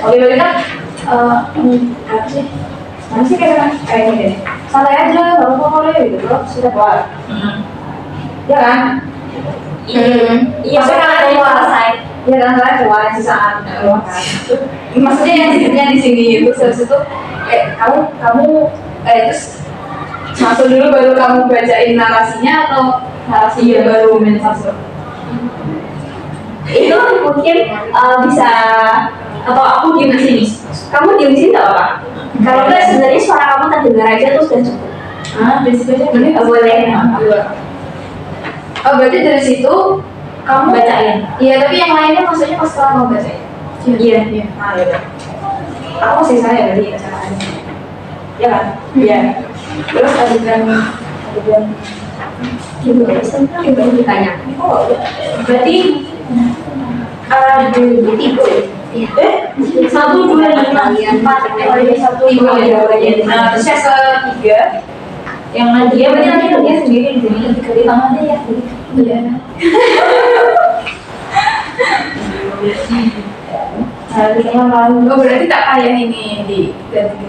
[SPEAKER 4] Oke, berarti kan apa sih? Mana sih kayak ini deh. Santai aja, baru boleh gitu loh, sudah keluar. Ya kan?
[SPEAKER 1] Iya,
[SPEAKER 4] Maksudnya
[SPEAKER 1] kan
[SPEAKER 4] kalian
[SPEAKER 1] keluar.
[SPEAKER 4] selesai. Ya kan kalian keluar sisaan keluar kan. Maksudnya yang di sini itu habis itu kamu terus masuk dulu baru kamu bacain narasinya atau narasinya baru main masuk?
[SPEAKER 1] Itu mungkin bisa atau aku diem di sini. Kamu diem di sini nggak apa-apa. Kalau nggak sebenarnya suara kamu terdengar aja tuh sudah cukup.
[SPEAKER 4] Prinsipnya boleh.
[SPEAKER 1] Boleh.
[SPEAKER 4] Oh berarti dari situ kamu bacain? Iya tapi yang lainnya maksudnya pas kamu bacain?
[SPEAKER 1] Iya.
[SPEAKER 4] Ah iya. Aku masih saya dari acaranya. Ya kan? Iya. Terus adegan
[SPEAKER 1] Gimana ditanya?
[SPEAKER 4] oh
[SPEAKER 1] Berarti ada 3 1, 2, 5, 4, 1, 2, 3.
[SPEAKER 4] Nah terus yang ketiga yang Nadia berarti nanti Nadia sendiri di sini lebih ke tangan dia ya. Iya. Nah, yang lalu berarti tak kayak ini di ganti.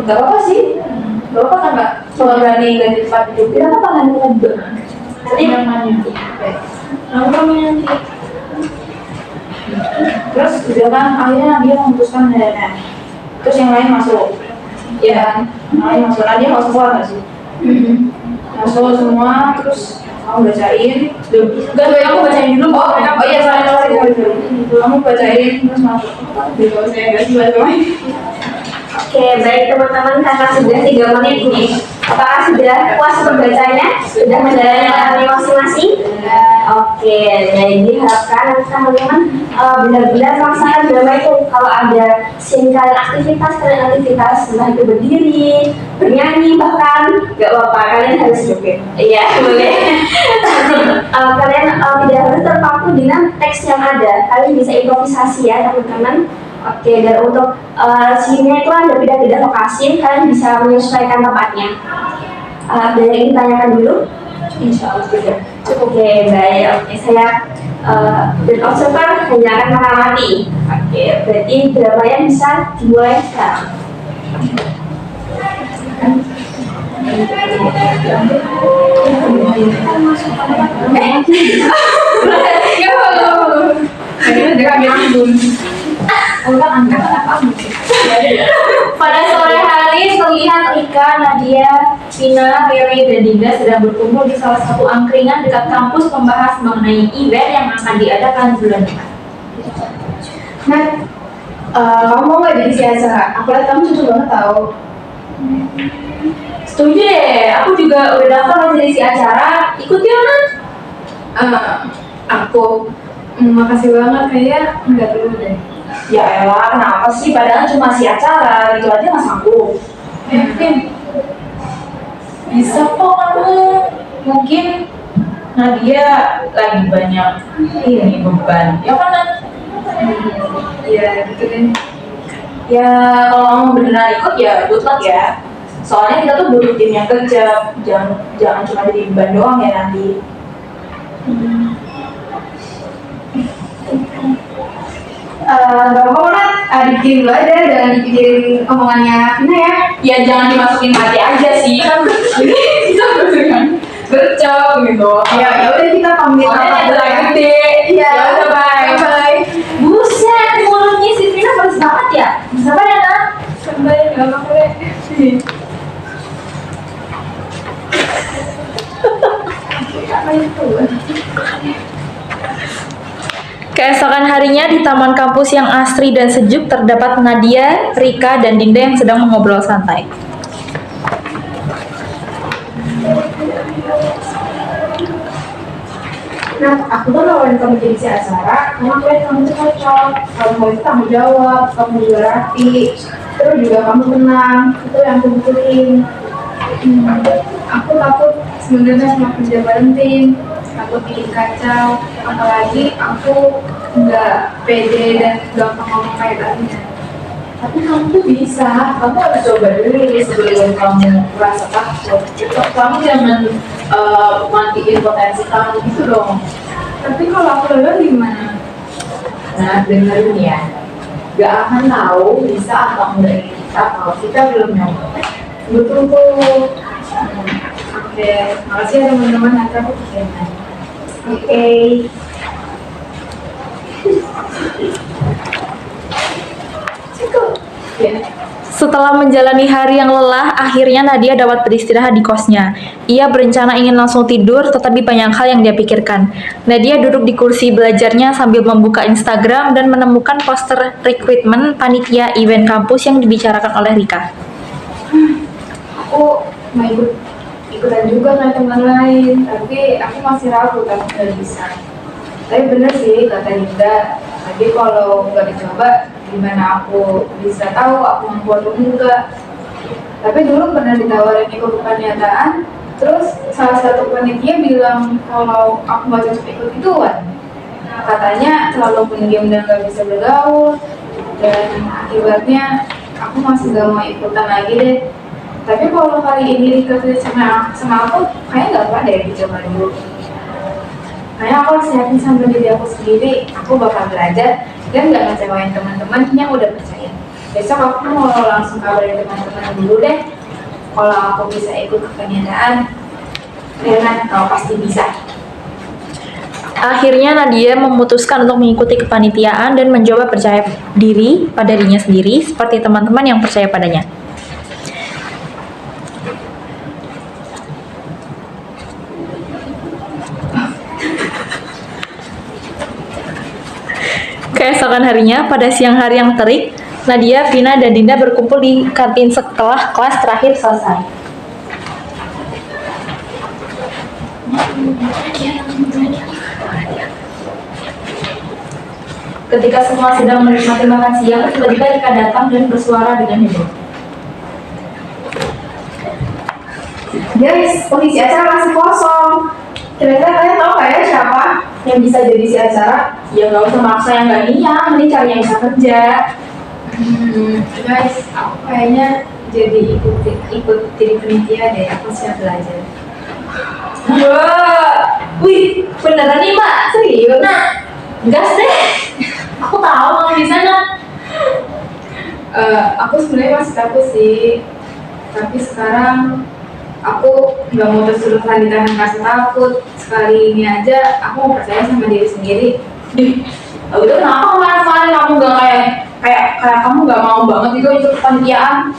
[SPEAKER 4] Gak apa-apa sih. Gak apa-apa kan Mbak? Soal berani ganti tempat duduk. Tidak apa-apa kan kita duduk. Nanti namanya. Namanya nanti. Terus udah kan akhirnya dia memutuskan nenek. Terus yang lain masuk. Iya kan? Yang lain masuk. Nah dia masuk keluar nggak sih? Masuk semua terus kamu bacain. Enggak, aku bacain dulu. Oh iya sorry. Kamu bacain terus masuk. Kalau saya nggak sih bacain.
[SPEAKER 1] Oke, baik teman-teman, karena sudah 3 menit nih. Apakah sudah puas membacanya? Sudah menjalani masing-masing? Oke, jadi diharapkan nanti teman-teman benar-benar merasakan drama itu. Kalau ada scene kalian aktivitas, entah itu berdiri, bernyanyi, bahkan nggak apa-apa, kalian harus iya boleh. Kalian tidak harus terpaku dengan teks yang ada. Kalian bisa improvisasi ya teman-teman. Oke, dan untuk scene-nya itu ada beda-beda lokasi, kalian bisa menyesuaikan tempatnya. Ada yang ingin ditanyakan dulu? Insya Allah tidak. Oke, baik. Oke, saya dan observer hanya akan mengamati. Oke, berarti dramanya bisa dimulai sekarang.
[SPEAKER 2] Pada sore hari terlihat Rika, Nadia, Vina, Riri, dan Dinda sedang berkumpul di salah satu angkringan dekat kampus membahas mengenai event yang akan diadakan bulan depan.
[SPEAKER 4] Nat, kamu mau nggak jadi si acara? Aku lihat kamu cocok banget tau.
[SPEAKER 2] Setuju deh, aku juga udah daftar mau jadi si acara. Ikut yuk, Nat.
[SPEAKER 4] Aku makasih banget, kayaknya nggak perlu deh.
[SPEAKER 5] Ya elah, kenapa sih? Padahal cuma si acara, gitu aja nggak sanggup.
[SPEAKER 4] Yakin?
[SPEAKER 5] Bisa kok kamu. Mungkin Nadia lagi banyak ini beban. Ya kan, Nat?
[SPEAKER 4] Iya, gitu deh.
[SPEAKER 5] Ya kalau kamu beneran ikut ya good luck ya. Soalnya kita tuh butuh tim yang kerja, jangan cuma jadi beban doang ya nanti.
[SPEAKER 4] Gak apa-apa Nat, dipikirin dulu aja, jangan dipikirin omongannya Vina ya.
[SPEAKER 5] Ya jangan dimasukin hati aja sih kan. Kita beneran gercep gitu.
[SPEAKER 4] Ya udah kita pamit
[SPEAKER 5] Soalnya
[SPEAKER 4] apa
[SPEAKER 5] ada lagi gede.
[SPEAKER 4] Iya.
[SPEAKER 5] Ya udah bye.
[SPEAKER 4] Bye.
[SPEAKER 2] Buset, mulutnya si Vina pedes banget ya. Siapa ya, Nat?
[SPEAKER 4] Bye, gak apa-apa deh. Apa itu?
[SPEAKER 6] Keesokan harinya di taman kampus yang asri dan sejuk terdapat Nadia, Rika, dan Dinda yang sedang mengobrol santai.
[SPEAKER 4] Nah, aku tuh nawarin kamu jadi si acara, karena aku lihat kamu tuh cocok. Kamu itu tanggung jawab, kamu juga rapi, terus juga kamu tenang. Itu yang aku butuhin. Aku takut sebenarnya sama kerja bareng tim, takut bikin kacau. Apalagi aku nggak pede dan gampang ngomong kayak tadinya.
[SPEAKER 5] Tapi kamu tuh bisa, kamu harus coba dulu sebelum kamu merasa takut. Kamu jangan matiin potensi kamu gitu dong.
[SPEAKER 4] Tapi kalau aku lulus gimana?
[SPEAKER 5] Nah, dengerin ya. Gak akan tahu bisa atau enggak kita kalau kita belum nyoba.
[SPEAKER 4] Betul tuh. Oke, makasih ya teman-teman. Nanti aku pikirin lagi.
[SPEAKER 2] Oke.
[SPEAKER 6] Setelah menjalani hari yang lelah, akhirnya Nadia dapat beristirahat di kosnya. Ia berencana ingin langsung tidur, tetapi banyak hal yang dia pikirkan. Nadia duduk di kursi belajarnya sambil membuka Instagram dan menemukan poster rekrutmen panitia event kampus yang dibicarakan oleh Rika.
[SPEAKER 4] Aku mau ikutan juga sama teman lain, tapi aku masih ragu takut nggak bisa. Tapi bener sih kata Dinda, tadi kalau nggak dicoba gimana aku bisa tahu aku mampu atau enggak. Tapi dulu pernah ditawarin ikut kepanitiaan, terus salah satu panitia bilang kalau aku nggak cocok ikut ituan. Katanya terlalu pendiam dan nggak bisa bergaul, dan akibatnya aku masih nggak mau ikutan lagi deh. Tapi kalau kali ini dikasih sama aku, kayaknya nggak apa deh dicoba dulu. Kayaknya aku harus yakin sama diri aku sendiri, aku bakal belajar dan nggak ngecewain teman-teman yang udah percaya. Besok aku mau langsung kabarin teman-teman dulu deh. Kalau aku bisa ikut kepanitiaan, Renan, kau pasti bisa.
[SPEAKER 6] Akhirnya Nadia memutuskan untuk mengikuti kepanitiaan dan mencoba percaya diri pada dirinya sendiri seperti teman-teman yang percaya padanya. Keesokan harinya, pada siang hari yang terik, Nadia, Vina, dan Dinda berkumpul di kantin setelah kelas terakhir selesai.
[SPEAKER 2] Ketika semua sedang menikmati makan siang, tiba-tiba Rika datang dan bersuara dengan heboh.
[SPEAKER 4] Guys, posisi acara masih kosong. Kira-kira kalian tahu nggak ya siapa yang bisa jadi si acara?
[SPEAKER 2] Ya nggak usah maksa yang nggak niat, mending cari yang bisa kerja.
[SPEAKER 4] Guys, aku kayaknya jadi ikut jadi panitia deh. Aku siap belajar.
[SPEAKER 2] Wah, wih, beneran nih Mbak, serius? Nah, gas deh. Aku tahu kamu bisa Nat.
[SPEAKER 4] Aku sebenarnya masih takut sih. Tapi sekarang aku nggak mau terus-terusan ditahan rasa takut. Sekali ini aja aku mau percaya sama diri sendiri.
[SPEAKER 3] Lalu itu kenapa kemarin kamu gak kayak kamu gak mau banget itu ikut kepanitiaan?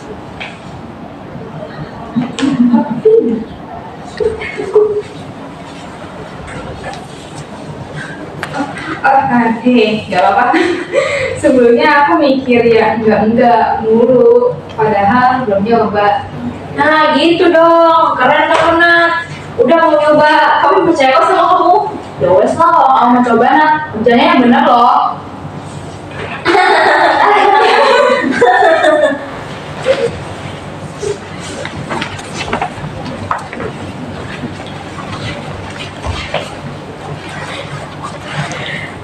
[SPEAKER 4] Gak apa-apa. Sebelumnya aku mikir ya enggak mulu, padahal belum nyoba.
[SPEAKER 6] Nah gitu dong, keren kamu Nat. Udah mau nyoba, kamu percaya kok sama kamu.
[SPEAKER 3] Ya wes lah kalau kamu mau coba Nat, kerjanya yang bener loh.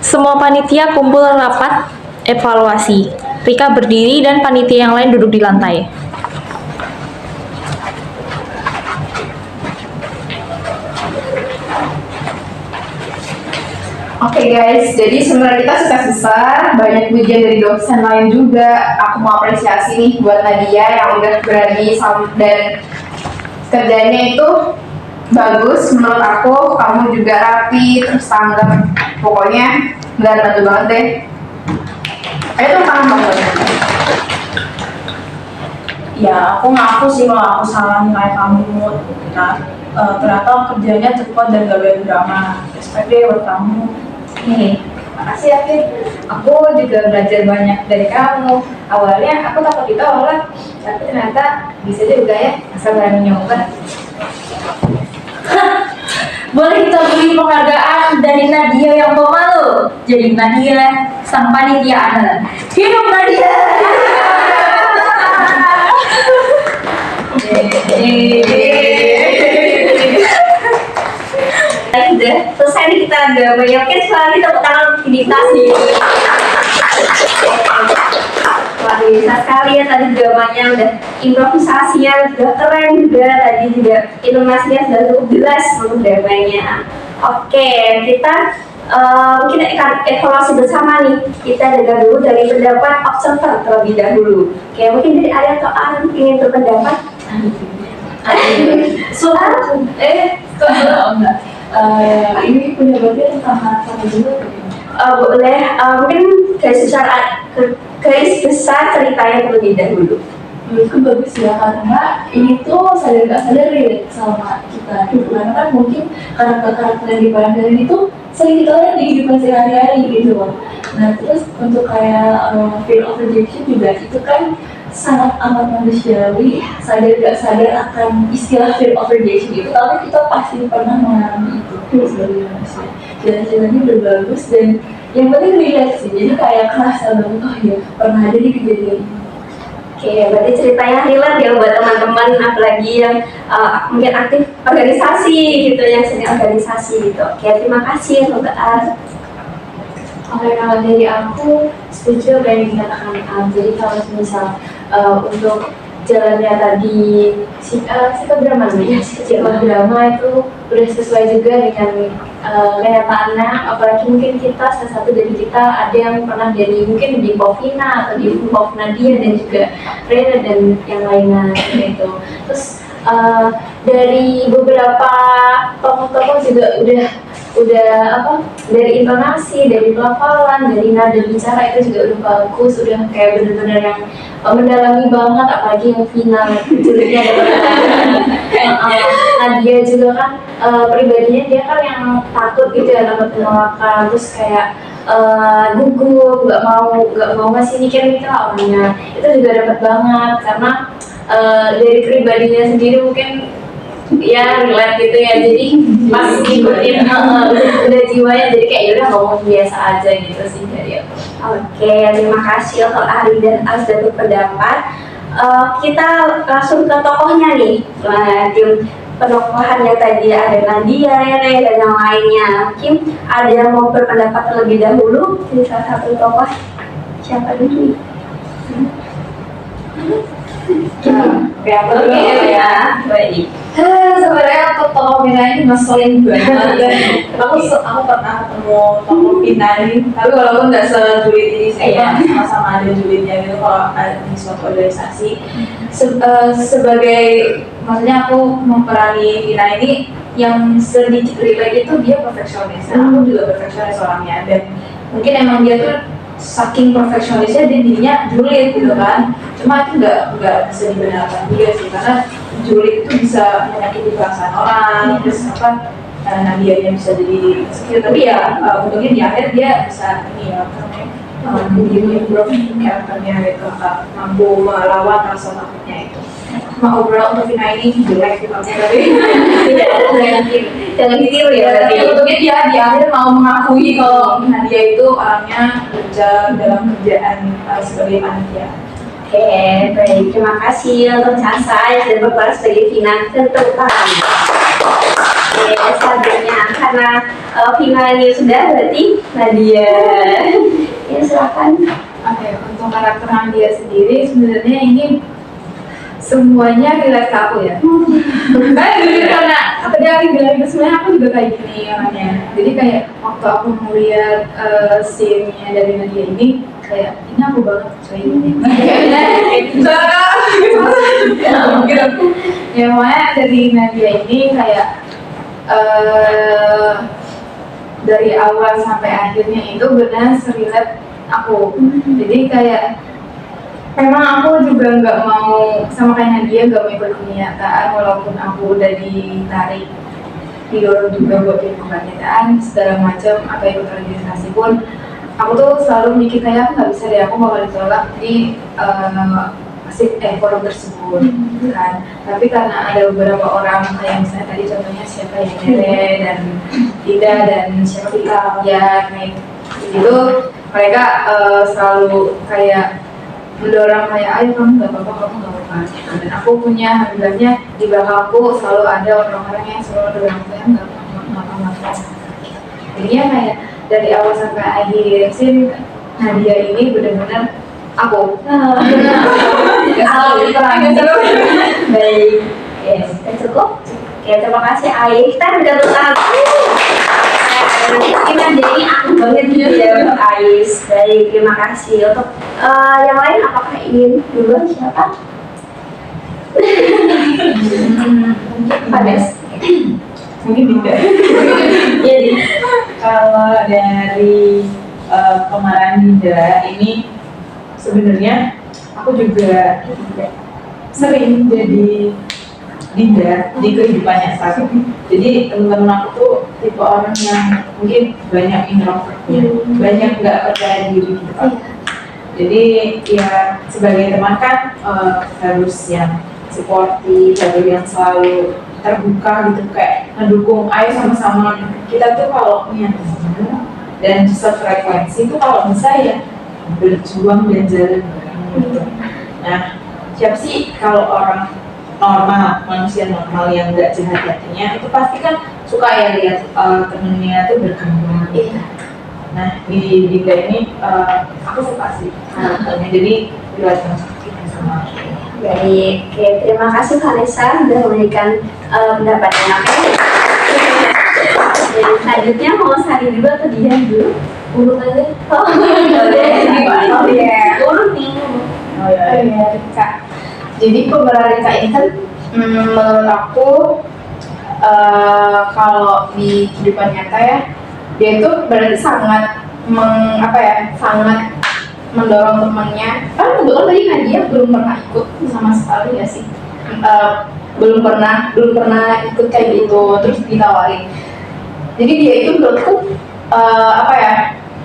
[SPEAKER 6] Semua panitia kumpul rapat evaluasi. Rika berdiri dan panitia yang lain duduk di lantai.
[SPEAKER 3] Oke guys, jadi sebenarnya kita sukses besar, banyak pujian dari dosen lain juga. Aku mau apresiasi nih buat Nadia yang udah berani dan kerjanya itu bagus menurut aku. Kamu juga rapi, terus tanggap. Pokoknya nggak bantu banget deh. Ayo tuh tangan banget. Ya, aku ngaku sih kalau aku salah nilai kamu. Nah, ternyata kerjanya cepat dan gak banyak drama. Respect deh buat kamu.
[SPEAKER 4] Makasih ya Fit, aku juga belajar banyak dari kamu. Awalnya aku takut ditolak, tapi ternyata bisa juga ya, asal berani nyoba.
[SPEAKER 6] Boleh kita beri penghargaan dari Nadia yang pemalu. Jadi Nadia sang panitia andalan. Hidup Nadia.
[SPEAKER 1] Udah selesai nih kita udah banyakin sekali tepuk tangan aktivitas nih. Luar biasa sekali ya tadi dramanya, udah improvisasinya udah keren juga, tadi juga inovasinya sudah cukup jelas untuk dramanya. Oke, kita mungkin evaluasi bersama nih. Kita dengar dulu dari pendapat observer terlebih dahulu. Oke, mungkin dari Arya atau An ingin berpendapat? Soal
[SPEAKER 5] enggak. Ini punya bagian tentang harapan juga.
[SPEAKER 1] boleh mungkin garis besar ceritanya terlebih dahulu.
[SPEAKER 5] Menurutku bagus ya, karena ini tuh sadar gak sadar relate sama kita gitu. Karena kan mungkin karakter-karakter yang diperankan itu sering kita lihat di kehidupan sehari-hari gitu loh. Nah terus untuk kayak fear of rejection juga itu kan sangat amat manusiawi. Sadar gak sadar akan istilah fear of rejection itu, tapi kita pasti pernah mengalami itu sebagai manusia. Dan ceritanya udah bagus dan yang penting relate sih, jadi kayak kerasa banget, oh iya pernah ada di kejadian ini.
[SPEAKER 1] Oke, berarti ceritanya relate ya buat teman-teman, apalagi yang mungkin aktif organisasi gitu, yang sering organisasi gitu. Oke, terima kasih Sobat Ar.
[SPEAKER 2] Oke, kalau dari aku setuju apa yang dikatakan Al. Jadi kalau misal untuk jalannya tadi sikap drama namanya, sikap drama itu udah sesuai juga dengan kenyataannya. Apalagi mungkin kita salah satu dari kita ada yang pernah jadi mungkin di Povina atau di Nadia dan juga Rena dan yang lainnya gitu. Terus dari beberapa tokoh-tokoh juga udah dari intonasi, dari pelafalan, dari nada bicara itu juga udah bagus, udah kayak bener-bener yang mendalami banget, apalagi yang final judulnya Nadia juga kan pribadinya dia kan yang takut gitu ya, takut penolakan, terus kayak gugup, nggak mau ngasih mikir lah orangnya. Itu juga dapat banget karena dari pribadinya sendiri mungkin ya relate gitu ya, jadi pas ngikutin udah jiwanya jadi kayak udah ngomong biasa aja gitu sih dari aku.
[SPEAKER 1] Oke, terima kasih untuk Ari dan As dan berpendapat. Kita langsung ke tokohnya nih. Tim penokohannya tadi ada Nadia, Rene, dan yang lainnya. Mungkin ada yang mau berpendapat terlebih dahulu di salah satu tokoh. Siapa dulu?
[SPEAKER 2] Oke,
[SPEAKER 1] Oke ya, baik.
[SPEAKER 4] Sebenarnya untuk tokoh Vina ini ngeselin banget.
[SPEAKER 3] Aku pernah ketemu tokoh Vina ini,
[SPEAKER 4] Tapi walaupun nggak sejulit ini sih,
[SPEAKER 3] iya sama-sama ada julidnya gitu kalau ada di suatu organisasi.
[SPEAKER 4] sebagai maksudnya aku memperani Vina ini yang sedikit relate itu dia perfeksionis. Aku juga perfeksionis orangnya dan mungkin emang dia tuh saking perfeksionisnya dia dirinya julid gitu kan. Cuma itu nggak bisa dibenarkan juga sih karena julid itu bisa menyakiti perasaan orang terus apa Nadia yang bisa jadi insecure tapi ya untungnya di akhir dia bisa ini ya improve karakternya gitu mampu melawan rasa takutnya itu. Cuma overall untuk Vina ini jelek gitu tapi
[SPEAKER 1] Jangan ditiru ya
[SPEAKER 4] tapi
[SPEAKER 1] berarti.
[SPEAKER 4] untungnya dia di akhir mau mengakui kalau Nadia itu orangnya kerja dalam kerjaan sebagai panitia.
[SPEAKER 1] Oke, baik. Terima kasih untuk Casa yang sudah berperan sebagai Vina dan tepuk tangan. Oke, selanjutnya karena Vina ini sudah berarti Nadia. Ya silakan.
[SPEAKER 2] Oke, untuk karakter Nadia sendiri sebenarnya ini semuanya relate ke aku ya. Karena tadi aku bilang itu sebenarnya aku juga kayak gini orangnya. Jadi kayak waktu aku melihat scene-nya dari Nadia ini kayak ini aku banget coy ini. Ya makanya dari Nadia ini kayak dari awal sampai akhirnya itu benar relate aku. Jadi kayak memang aku juga nggak mau sama kayak Nadia, nggak mau ikut kenyataan walaupun aku udah ditarik didorong juga buat ikut kenyataan segala macam apa ikut organisasi pun aku tuh selalu mikir kayak aku nggak bisa deh, aku bakal ditolak di forum tersebut kan. Tapi karena ada beberapa orang kayak misalnya tadi contohnya siapa ya Nere dan Ida dan siapa ya kayak gitu mereka selalu kayak mendorong kayak ayo kamu nggak apa-apa kamu nggak apa-apa dan aku punya alhamdulillahnya di belakangku selalu ada orang-orang yang selalu mendorong saya nggak apa-apa. Jadinya kayak dari awal sampai akhir scene Nadia ini benar-benar aku.
[SPEAKER 1] Baik. Yes, cukup. Oke, terima kasih Aik. Kita udah bersama. Ini Nadia ini aku banget ya untuk Ais. Baik, terima kasih. Untuk yang lain apakah ingin dulu siapa? Padas.
[SPEAKER 3] Mungkin tidak.
[SPEAKER 1] Jadi
[SPEAKER 3] Kalau dari kemarahan Dinda ini sebenarnya aku juga sering jadi Dinda di kehidupan nyata. Jadi teman-teman aku tuh tipe orang yang mungkin banyak introvertnya, banyak nggak percaya diri gitu kan. Jadi ya sebagai teman kan harus yang suportif, harus yang selalu terbuka gitu kayak mendukung. Ayo sama-sama kita tuh kalau punya teman dan sefrekuensi itu kalau bisa ya berjuang dan jalan bareng gitu. Nah siapa sih kalau orang normal, manusia normal yang nggak jahat hatinya itu pasti kan suka ya lihat temennya tuh berkembang. Nah di Dinda ini aku suka sih karakternya, jadi relate sama aku.
[SPEAKER 1] baik. Oke, terima kasih Vanessa sudah memberikan pendapatnya. Dan selanjutnya mau Sari dulu atau dia dulu? Urut aja. Oh, boleh. Urut nih.
[SPEAKER 3] Oh ya.
[SPEAKER 2] Kak. Jadi pemeran Rika ini kan menurut aku kalau di kehidupan nyata ya dia itu berarti sangat sangat mendorong temannya. Kan kebetulan tadi Nadia belum pernah ikut sama sekali ya sih, belum pernah ikut kayak gitu terus ditawarin. Jadi dia itu menurutku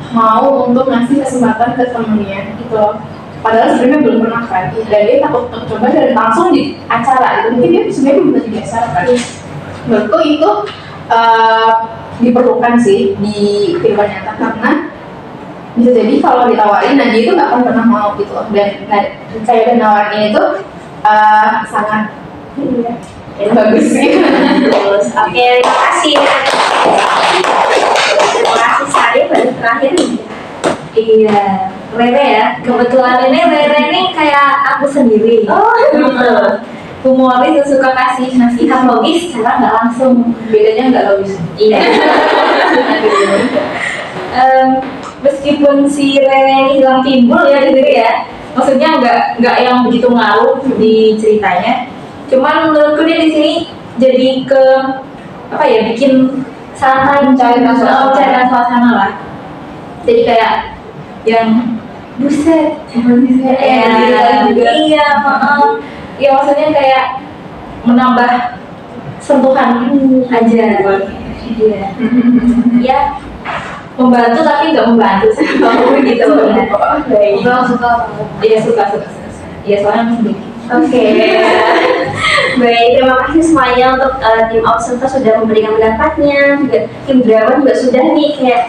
[SPEAKER 2] mau untuk ngasih kesempatan ke temennya gitu loh. Padahal sebenarnya belum pernah kan, dan dia takut untuk coba dan langsung di acara itu mungkin dia sebenarnya belum pernah di acara kan. Menurutku itu diperlukan sih di kehidupan nyata karena bisa jadi kalau ditawarin Nadia itu nggak akan pernah mau gitu loh. Dan kayak nawarin itu sangat bagus sih.
[SPEAKER 1] Terus, oke, terima kasih. Terima kasih Sari, baru terakhir nih. Iya, Rere ya. Kebetulan ini Rere ini kayak aku sendiri. Oh, gitu.
[SPEAKER 6] humoris dan suka kasih nasihat logis secara nggak langsung.
[SPEAKER 5] Bedanya nggak logis.
[SPEAKER 6] Iya. Meskipun si Rere ini hilang timbul ya di sini ya, maksudnya nggak yang begitu ngaruh di ceritanya. Cuman menurutku dia di sini jadi ke apa ya, bikin santai, mencairkan suasana lah. Jadi kayak yang buset, iya, maaf. Ya maksudnya kayak menambah sentuhan aja. Iya. Ya, membantu tapi nggak membantu sih. Gitu ya. Baik.
[SPEAKER 4] Suka.
[SPEAKER 6] Iya suka. Iya soalnya masih dikit. Oke. Baik, terima kasih semuanya untuk tim Observer sudah memberikan pendapatnya. Juga tim drama juga sudah nih kayak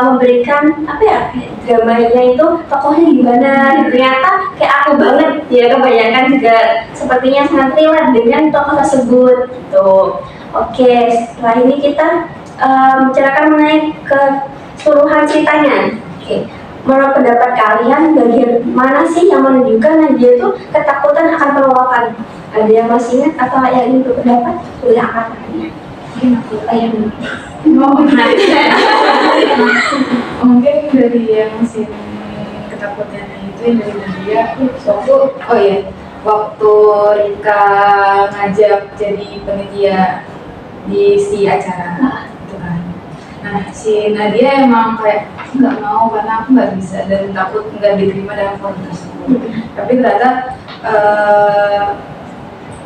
[SPEAKER 6] memberikan apa ya, dramanya itu tokohnya gimana. Ternyata kayak aku banget ya, kebanyakan juga sepertinya sangat relate dengan tokoh tersebut. Tuh. Oke, setelah ini kita bicarakan mengenai keseluruhan ceritanya. Oke. Menurut pendapat kalian, bagian mana sih yang menunjukkan Nadia itu ketakutan akan penolakan? Ada yang masih ingat atau yang ingin berpendapat? Boleh angkat tangannya. Mungkin aku dulu.
[SPEAKER 4] Mungkin dari yang si ketakutannya itu yang dari Nadia waktu Rika ngajak jadi panitia di si acara itu kan. Nah si Nadia emang kayak nggak mau karena aku nggak bisa dan takut nggak diterima dalam forum tersebut. Tapi ternyata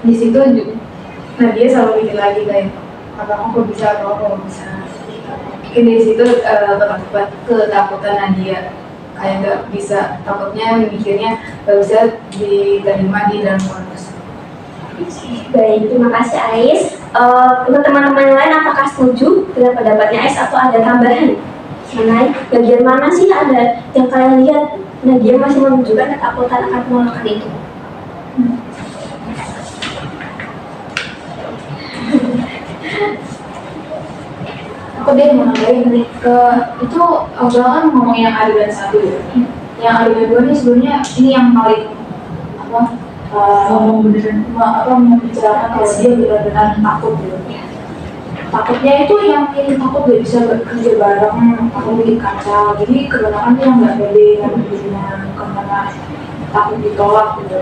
[SPEAKER 4] di situ Nadia selalu mikir lagi kayak apa aku bisa, apa aku bisa. Mungkin di situ ketakutan Nadia kayak nggak bisa, takutnya mikirnya nggak bisa diterima di dalam forum tersebut.
[SPEAKER 1] Baik, terima kasih Ais. Untuk teman-teman yang lain, apakah setuju dengan pendapatnya Ais atau ada tambahan? Mengenai bagian mana sih ada yang kalian lihat Nadia masih menunjukkan ketakutan akan penolakan itu?
[SPEAKER 4] Aku deh mau nambahin nih ke itu Abdul kan ngomong yang adegan 1 ya. Yang adegan 2 ini sebenarnya ini yang paling apa ngomong beneran membicarakan kalau dia benar-benar takut gitu. Takutnya itu yang ini takut gak bisa bekerja bareng, takut bikin kacau. Jadi kebanyakan tuh yang nggak pede, yang dirinya karena takut ditolak gitu.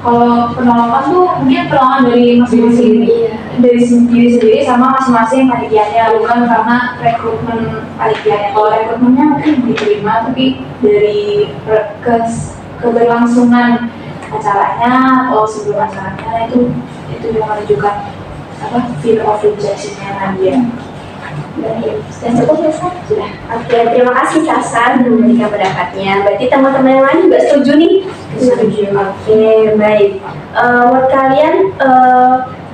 [SPEAKER 4] Kalau penolakan tuh mungkin penolakan dari masing-masing dari diri sendiri sama masing-masing panitianya, bukan karena rekrutmen panitianya. Kalau rekrutmennya mungkin diterima, tapi dari keberlangsungan acaranya atau sebelum acaranya itu yang menunjukkan apa fear of rejection-nya Nadia.
[SPEAKER 1] Sudah cukup ya, Sar? Sudah. Oke, terima kasih Kak Sar memberikan pendapatnya. Berarti teman-teman yang lain juga setuju nih?
[SPEAKER 4] Setuju.
[SPEAKER 1] Oke, baik. Menurut kalian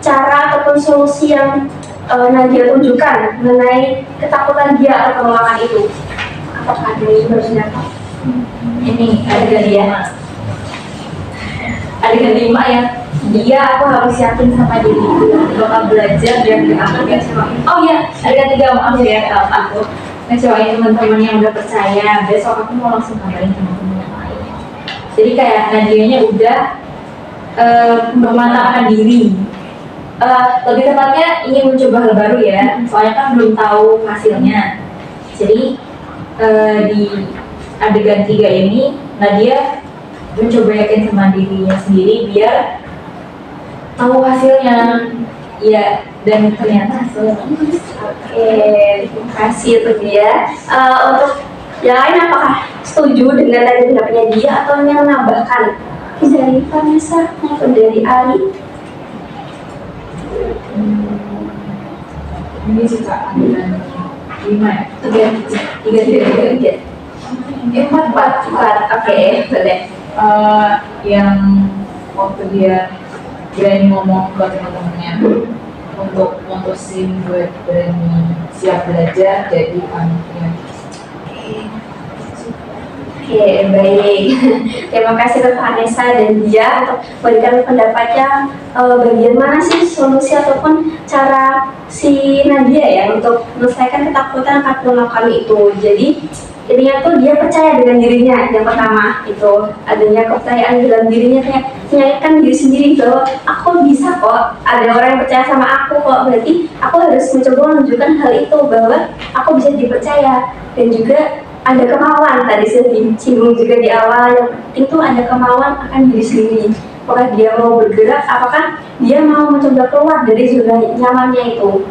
[SPEAKER 1] cara ataupun solusi yang Nadia tunjukkan mengenai ketakutan dia atau penolakan itu, apakah ada yang harus dapat?
[SPEAKER 6] Ini adegan dia. Adegan 5 ya. Dia aku harus yakin sama diriku, bakal belajar dan aku ngecewain. Oh iya, adegan 3 maaf ya aku ngecewain teman-teman yang udah percaya. Besok aku mau langsung kabarin teman-teman yang lain. Jadi kayak Nadianya udah memantapkan diri. Lebih tepatnya ingin mencoba hal baru ya, soalnya kan belum tahu hasilnya. Jadi di adegan 3 ini Nadia mencoba yakin sama dirinya sendiri biar tahu hasilnya. Ya, dan ternyata hasilnya bagus.
[SPEAKER 1] Oke, terima kasih untuk dia. Untuk yang lain apakah setuju dengan tadi pendapatnya dia atau ingin menambahkan? Dari Vanessa maupun dari Ali?
[SPEAKER 3] Ini juga adegan 5 ya?
[SPEAKER 1] 3. 4. Oke, boleh.
[SPEAKER 3] Yang waktu dia berani ngomong ke teman-temannya untuk mutusin buat berani siap belajar jadi panitia.
[SPEAKER 1] Oke, baik. Terima kasih untuk Vanessa dan dia untuk memberikan pendapatnya bagian mana sih solusi ataupun cara si Nadia ya untuk menyelesaikan ketakutan akan penolakan itu. Jadi intinya tuh dia percaya dengan dirinya. Yang pertama itu adanya kepercayaan dalam dirinya, kayak menyayangi diri sendiri tuh, aku bisa kok, ada orang yang percaya sama aku kok, berarti aku harus mencoba menunjukkan hal itu bahwa aku bisa dipercaya. Dan juga ada kemauan, tadi sudah disinggung juga di awal, yang penting tuh ada kemauan akan diri sendiri. Apakah dia mau bergerak, apakah dia mau mencoba keluar dari zona nyamannya itu.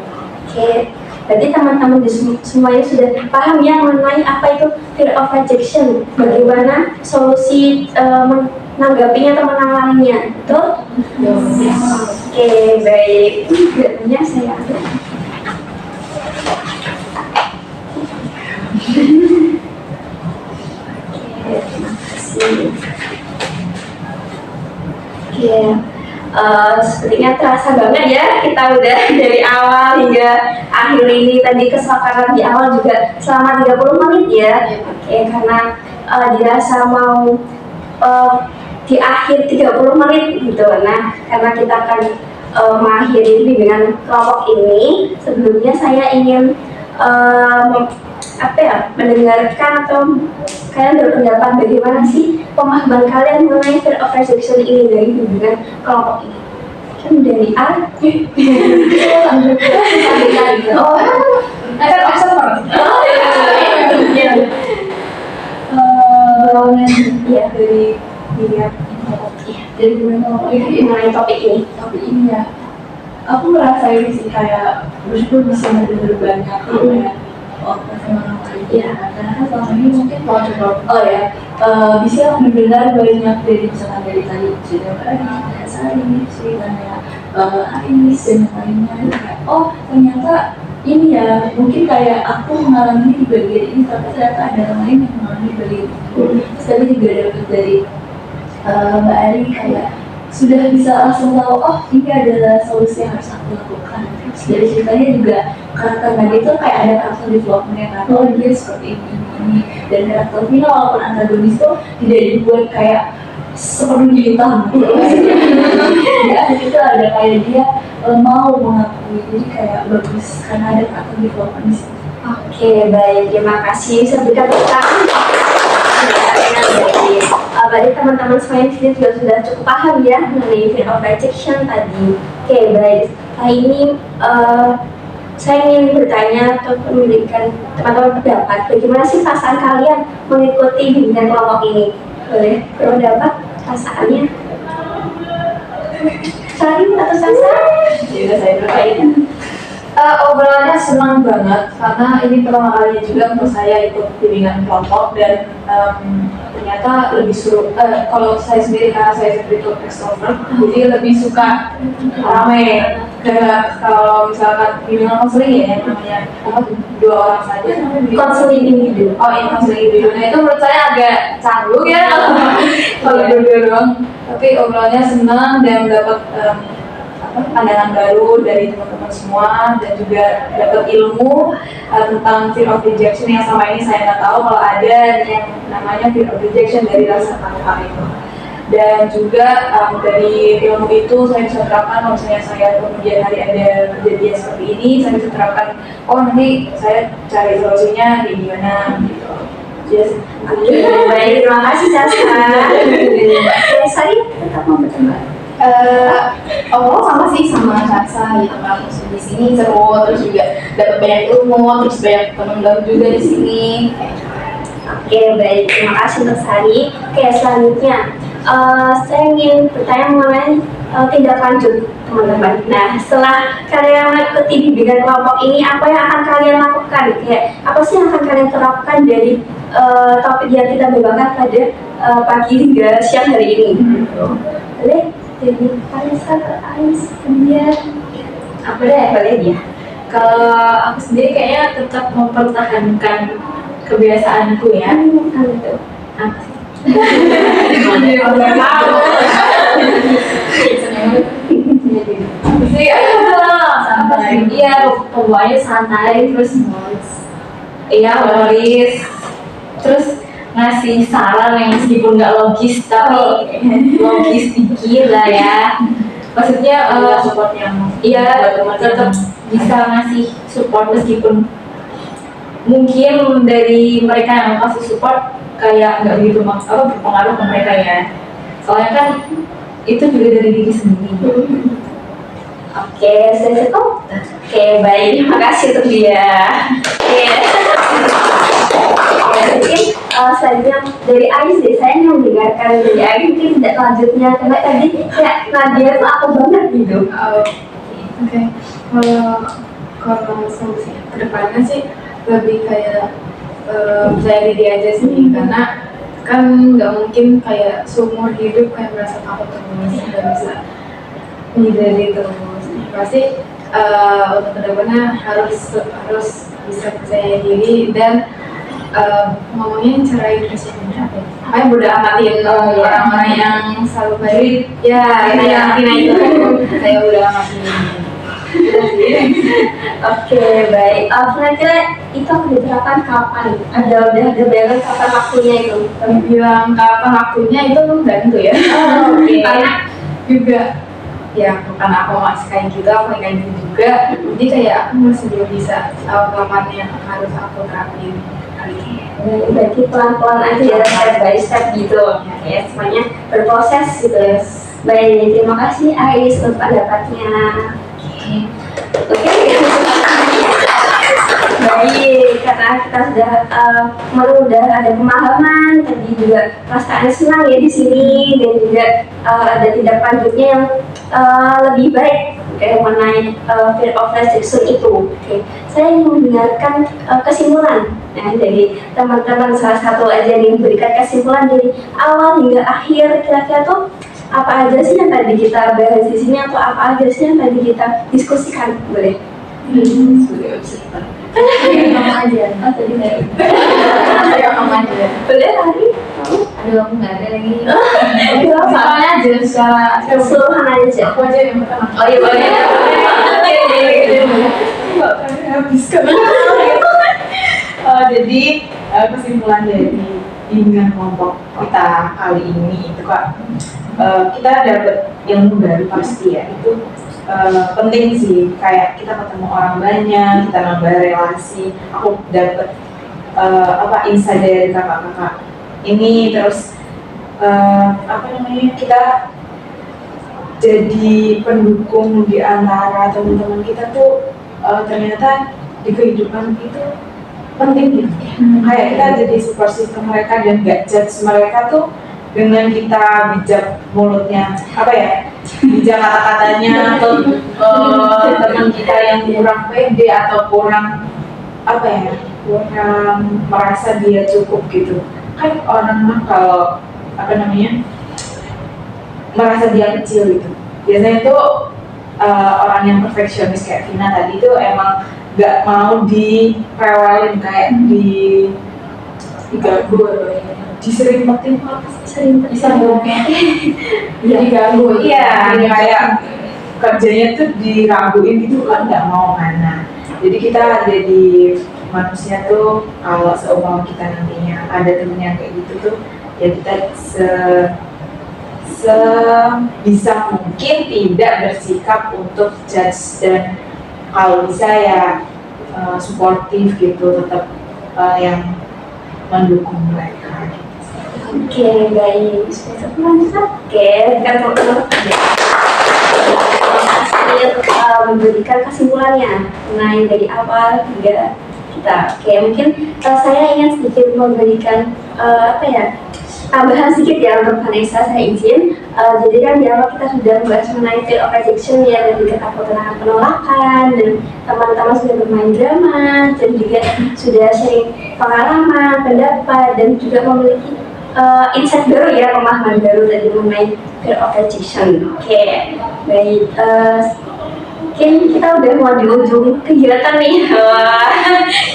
[SPEAKER 1] Oke, berarti teman-teman semuanya sudah paham ya mengenai apa itu fear of rejection, bagaimana solusi menanggapinya atau menanganinya, betul? Oke, baik. Berikutnya saya ambil. Oke, terima kasih. Oke, sepertinya terasa banget ya, kita udah dari awal hingga akhir ini. Tadi kesepakatan di awal juga selama 30 menit ya. Oke, karena dirasa mau di akhir 30 menit gitu. Nah, karena kita akan mengakhiri bimbingan kelompok ini, sebelumnya saya ingin mendengarkan atau kalian berpendapat bagaimana sih pemahaman kalian mengenai fear of rejection ini dari bimbingan kelompok ini. Kan dari A
[SPEAKER 5] ya dari dilihat dari
[SPEAKER 1] mengenai topik ini.
[SPEAKER 5] ya, aku merasa ini sih kayak bersyukur bisa benar-benar banyak kayak karena kan selama ini mungkin bisa mendengar banyak dari misalkan dari tadi cerita Sari, ceritanya Ais dan lainnya, kayak ternyata ini ya, mungkin kayak aku mengalami di bagian ini, tapi ternyata ada orang lain yang mengalami di bagian itu. Terus tadi juga dapat dari Mbak Ari kayak sudah bisa langsung tahu, ini adalah solusi yang harus aku lakukan. Terus dari ceritanya juga karakter Nadia itu kayak ada karakter development-nya kan, dia seperti ini, dan karakter Vina walaupun antagonis itu tidak dibuat kayak sepenuhnya hitam gitu. Di akhir itu ada kayak dia mau mengakui, jadi kayak bagus karena ada karakter development di situ.
[SPEAKER 1] Oke, baik, terima kasih. Sebutkan berarti teman-teman semuanya di sini sudah cukup paham ya mengenai fear of rejection tadi. Oke, baik. Setelah ini saya ingin bertanya atau memberikan teman-teman pendapat, bagaimana sih perasaan kalian mengikuti bimbingan kelompok ini? Boleh berpendapat perasaannya? Sari atau Sasa?
[SPEAKER 5] Ya, saya berkaitan.
[SPEAKER 4] Obrolannya senang banget karena ini pertama kalinya juga untuk saya ikut bimbingan kelompok, dan ternyata lebih seru. Kalau saya sendiri karena saya seperti itu extrovert, jadi lebih suka rame. Karena kalau misalkan bimbingan konseling ya namanya dua orang saja,
[SPEAKER 1] Konseling individu.
[SPEAKER 4] konseling individu. Nah itu menurut saya agak canggung ya kalau berdua doang. Tapi obrolannya senang dan dapat pandangan baru dari teman-teman semua, dan juga dapat ilmu tentang fear of rejection yang selama ini saya nggak tahu kalau ada yang namanya fear of rejection dari rasa takut itu. Dan juga dari ilmu itu saya bisa terapkan kalau misalnya saya kemudian hari ada kejadian seperti ini, saya bisa terapkan, nanti saya cari solusinya kayak gimana gitu. Yes.
[SPEAKER 1] Baik, terima kasih Sasa. Sari tetap mau bertambah.
[SPEAKER 2] Sama sih sama Sasa gitu kan, di sini seru, terus juga dapat banyak ilmu, terus banyak teman baru juga di sini.
[SPEAKER 1] Oke, baik, terima kasih untuk Sari. Oke, selanjutnya saya ingin bertanya mengenai tindak lanjut teman-teman. Nah, setelah kalian mengikuti bimbingan kelompok ini, apa yang akan kalian lakukan? Kayak apa sih yang akan kalian terapkan dari topik yang kita bawakan pada pagi hingga siang hari ini? Boleh? Jadi Vanessa atau Ais, kemudian apa deh, boleh dia?
[SPEAKER 5] Kalau aku sendiri kayaknya tetap mempertahankan kebiasaanku ya. Apa sih? Santai. Iya, pokoknya santai, terus humoris, terus ngasih saran yang meskipun nggak logis tapi logis dikit lah ya. Maksudnya
[SPEAKER 3] support yang
[SPEAKER 5] tetap bisa ngasih support meskipun mungkin dari mereka yang kasih support kayak nggak begitu berpengaruh ke mereka ya. Soalnya kan itu juga dari diri sendiri.
[SPEAKER 1] Oke, sudah cukup? Oke, baik. Terima kasih untuk dia. Oke. Oke, mungkin selanjutnya dari Ais deh, saya yang mendengarkan dari Ais mungkin tidak lanjutnya karena tadi kayak Nadia tuh aku banget gitu.
[SPEAKER 2] Oke, kalau solusi kedepannya sih lebih kayak percaya diri aja sih, karena kan nggak mungkin kayak seumur hidup kayak merasa takut terus, nggak bisa menghindari terus. Pasti untuk kedepannya harus bisa percaya diri dan ngomongnya cara Inggris apa ya? Kayak bodo amatin orang-orang yang selalu baik. Ya, itu saya bodo amatin.
[SPEAKER 1] Oke, baik. Kira-kira itu akan diterapkan kapan? Udah bayangan kapan waktunya itu?
[SPEAKER 2] Bilang kapan waktunya itu tergantung ya.
[SPEAKER 1] Oke.
[SPEAKER 2] Karena juga ya bukan aku masih kayak gitu, aku kayak gitu juga. Jadi kayak aku masih belum bisa tahu kapan yang harus aku terapin.
[SPEAKER 1] Berarti pelan-pelan aja ya, step by step gitu. Ya, semuanya berproses gitu. Baik, terima kasih Ais untuk pendapatnya. Oke. Baik, karena kita sudah ada pemahaman, tadi juga perasaan senang ya di sini, dan juga ada tindak lanjutnya yang lebih baik mengenai fear of rejection itu. Oke, saya ingin mendengarkan kesimpulan dari teman-teman, salah satu aja nih, berikan kesimpulan dari awal hingga akhir, kira-kira tuh apa aja sih yang tadi kita bahas di sini, atau apa aja sih yang tadi kita diskusikan, boleh?
[SPEAKER 2] Kamu aja. Tadi kamu aja.
[SPEAKER 1] Boleh Ari?
[SPEAKER 2] Aduh, aku nggak ada lagi.
[SPEAKER 1] Soalnya
[SPEAKER 2] aja secara
[SPEAKER 1] keseluruhan aja.
[SPEAKER 2] aku aja yang pertama.
[SPEAKER 1] Oh iya boleh.
[SPEAKER 3] Habiskan. Jadi kesimpulan dari bimbingan kelompok kita kali ini itu Kak, kita dapat ilmu baru pasti ya, itu penting sih, kayak kita ketemu orang banyak, kita nambah relasi. Aku dapat insight dari kakak-kakak ini, terus kita jadi pendukung di antara teman-teman kita tuh, ternyata di kehidupan itu penting gitu. Kayak kita jadi support system mereka dan gak judge mereka tuh dengan kita bijak mulutnya, bijak kata-katanya, atau teman kita yang kurang pede atau kurang merasa dia cukup gitu. Kan orang mah kalau merasa dia kecil gitu, biasanya tuh orang yang perfeksionis kayak Vina tadi tuh emang gak mau direwelin, kayak disering diganggu. Iya, kayak kerjanya tuh diraguin gitu kan, nggak mau mana. Jadi kita jadi manusia tuh, kalau seumpama kita nantinya ada temen yang kayak gitu tuh, ya kita sebisa mungkin tidak bersikap untuk judge, dan kalau bisa ya suportif gitu, tetap yang mendukung mereka.
[SPEAKER 1] Oke, baik. Sudah lanjut. Oke, kita untuk memberikan kesimpulannya mengenai dari awal hingga kita. Oke, mungkin saya ingin sedikit memberikan tambahan sedikit ya untuk Vanessa, saya izin. Jadi kan di awal kita sudah membahas mengenai fear of rejection ya, dan juga ketakutan akan penolakan, dan teman-teman sudah bermain drama, dan juga sudah sharing pengalaman, pendapat, dan juga memiliki insight baru ya, pemahaman baru tadi mengenai fear of rejection. Oke, baik. Mungkin kita udah mau di ujung kegiatan nih. Wah,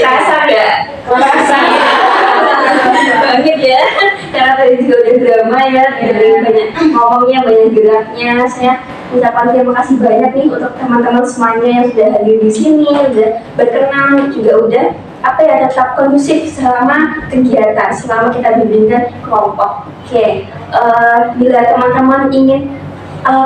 [SPEAKER 1] kerasa nggak? Kerasa banget ya, karena tadi juga udah drama ya, banyak ngomongnya, banyak geraknya. Saya ucapkan terima kasih banyak nih untuk teman-teman semuanya yang sudah hadir di sini, udah berkenan, juga udah tetap kondusif selama kegiatan, selama kita bimbingan kelompok. Oke, bila teman-teman ingin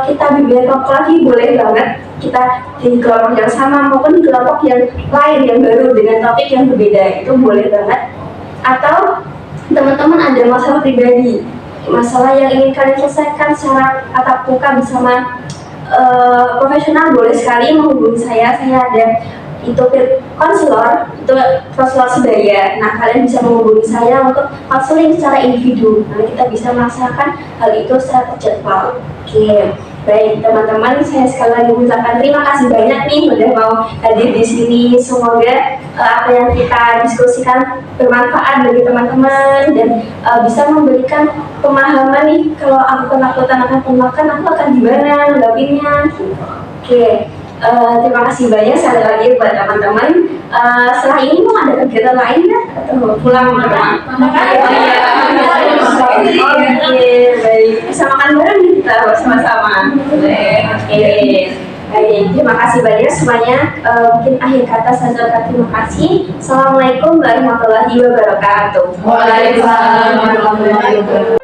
[SPEAKER 1] kita bimbingan kelompok lagi, boleh banget kita di kelompok yang sama maupun di kelompok yang lain yang baru dengan topik yang berbeda, itu boleh banget. Atau teman-teman ada masalah pribadi, masalah yang ingin kalian selesaikan secara tatap muka bersama profesional, boleh sekali menghubungi saya ada itu konselor, itu konselor sebaya. Nah, kalian bisa menghubungi saya untuk konseling secara individu. Nah, kita bisa melaksanakan hal itu secara terjadwal. Oke, baik teman-teman, saya sekali lagi mengucapkan terima kasih banyak nih udah mau hadir di sini. Semoga apa yang kita diskusikan bermanfaat bagi teman-teman dan bisa memberikan pemahaman nih, kalau aku ketakutan akan pemakan, aku akan gimana menghadapinya. Oke. Terima kasih banyak sekali lagi buat teman-teman. Setelah ini mau ada kegiatan lain ya? Atau pulang makan? Oke, baik. Bisa makan bareng nih kita bersama-sama. Oke. Baik, terima kasih banyak semuanya. Mungkin akhir kata saya ucapkan terima kasih. Assalamualaikum warahmatullahi wabarakatuh.
[SPEAKER 3] Waalaikumsalam warahmatullahi wabarakatuh.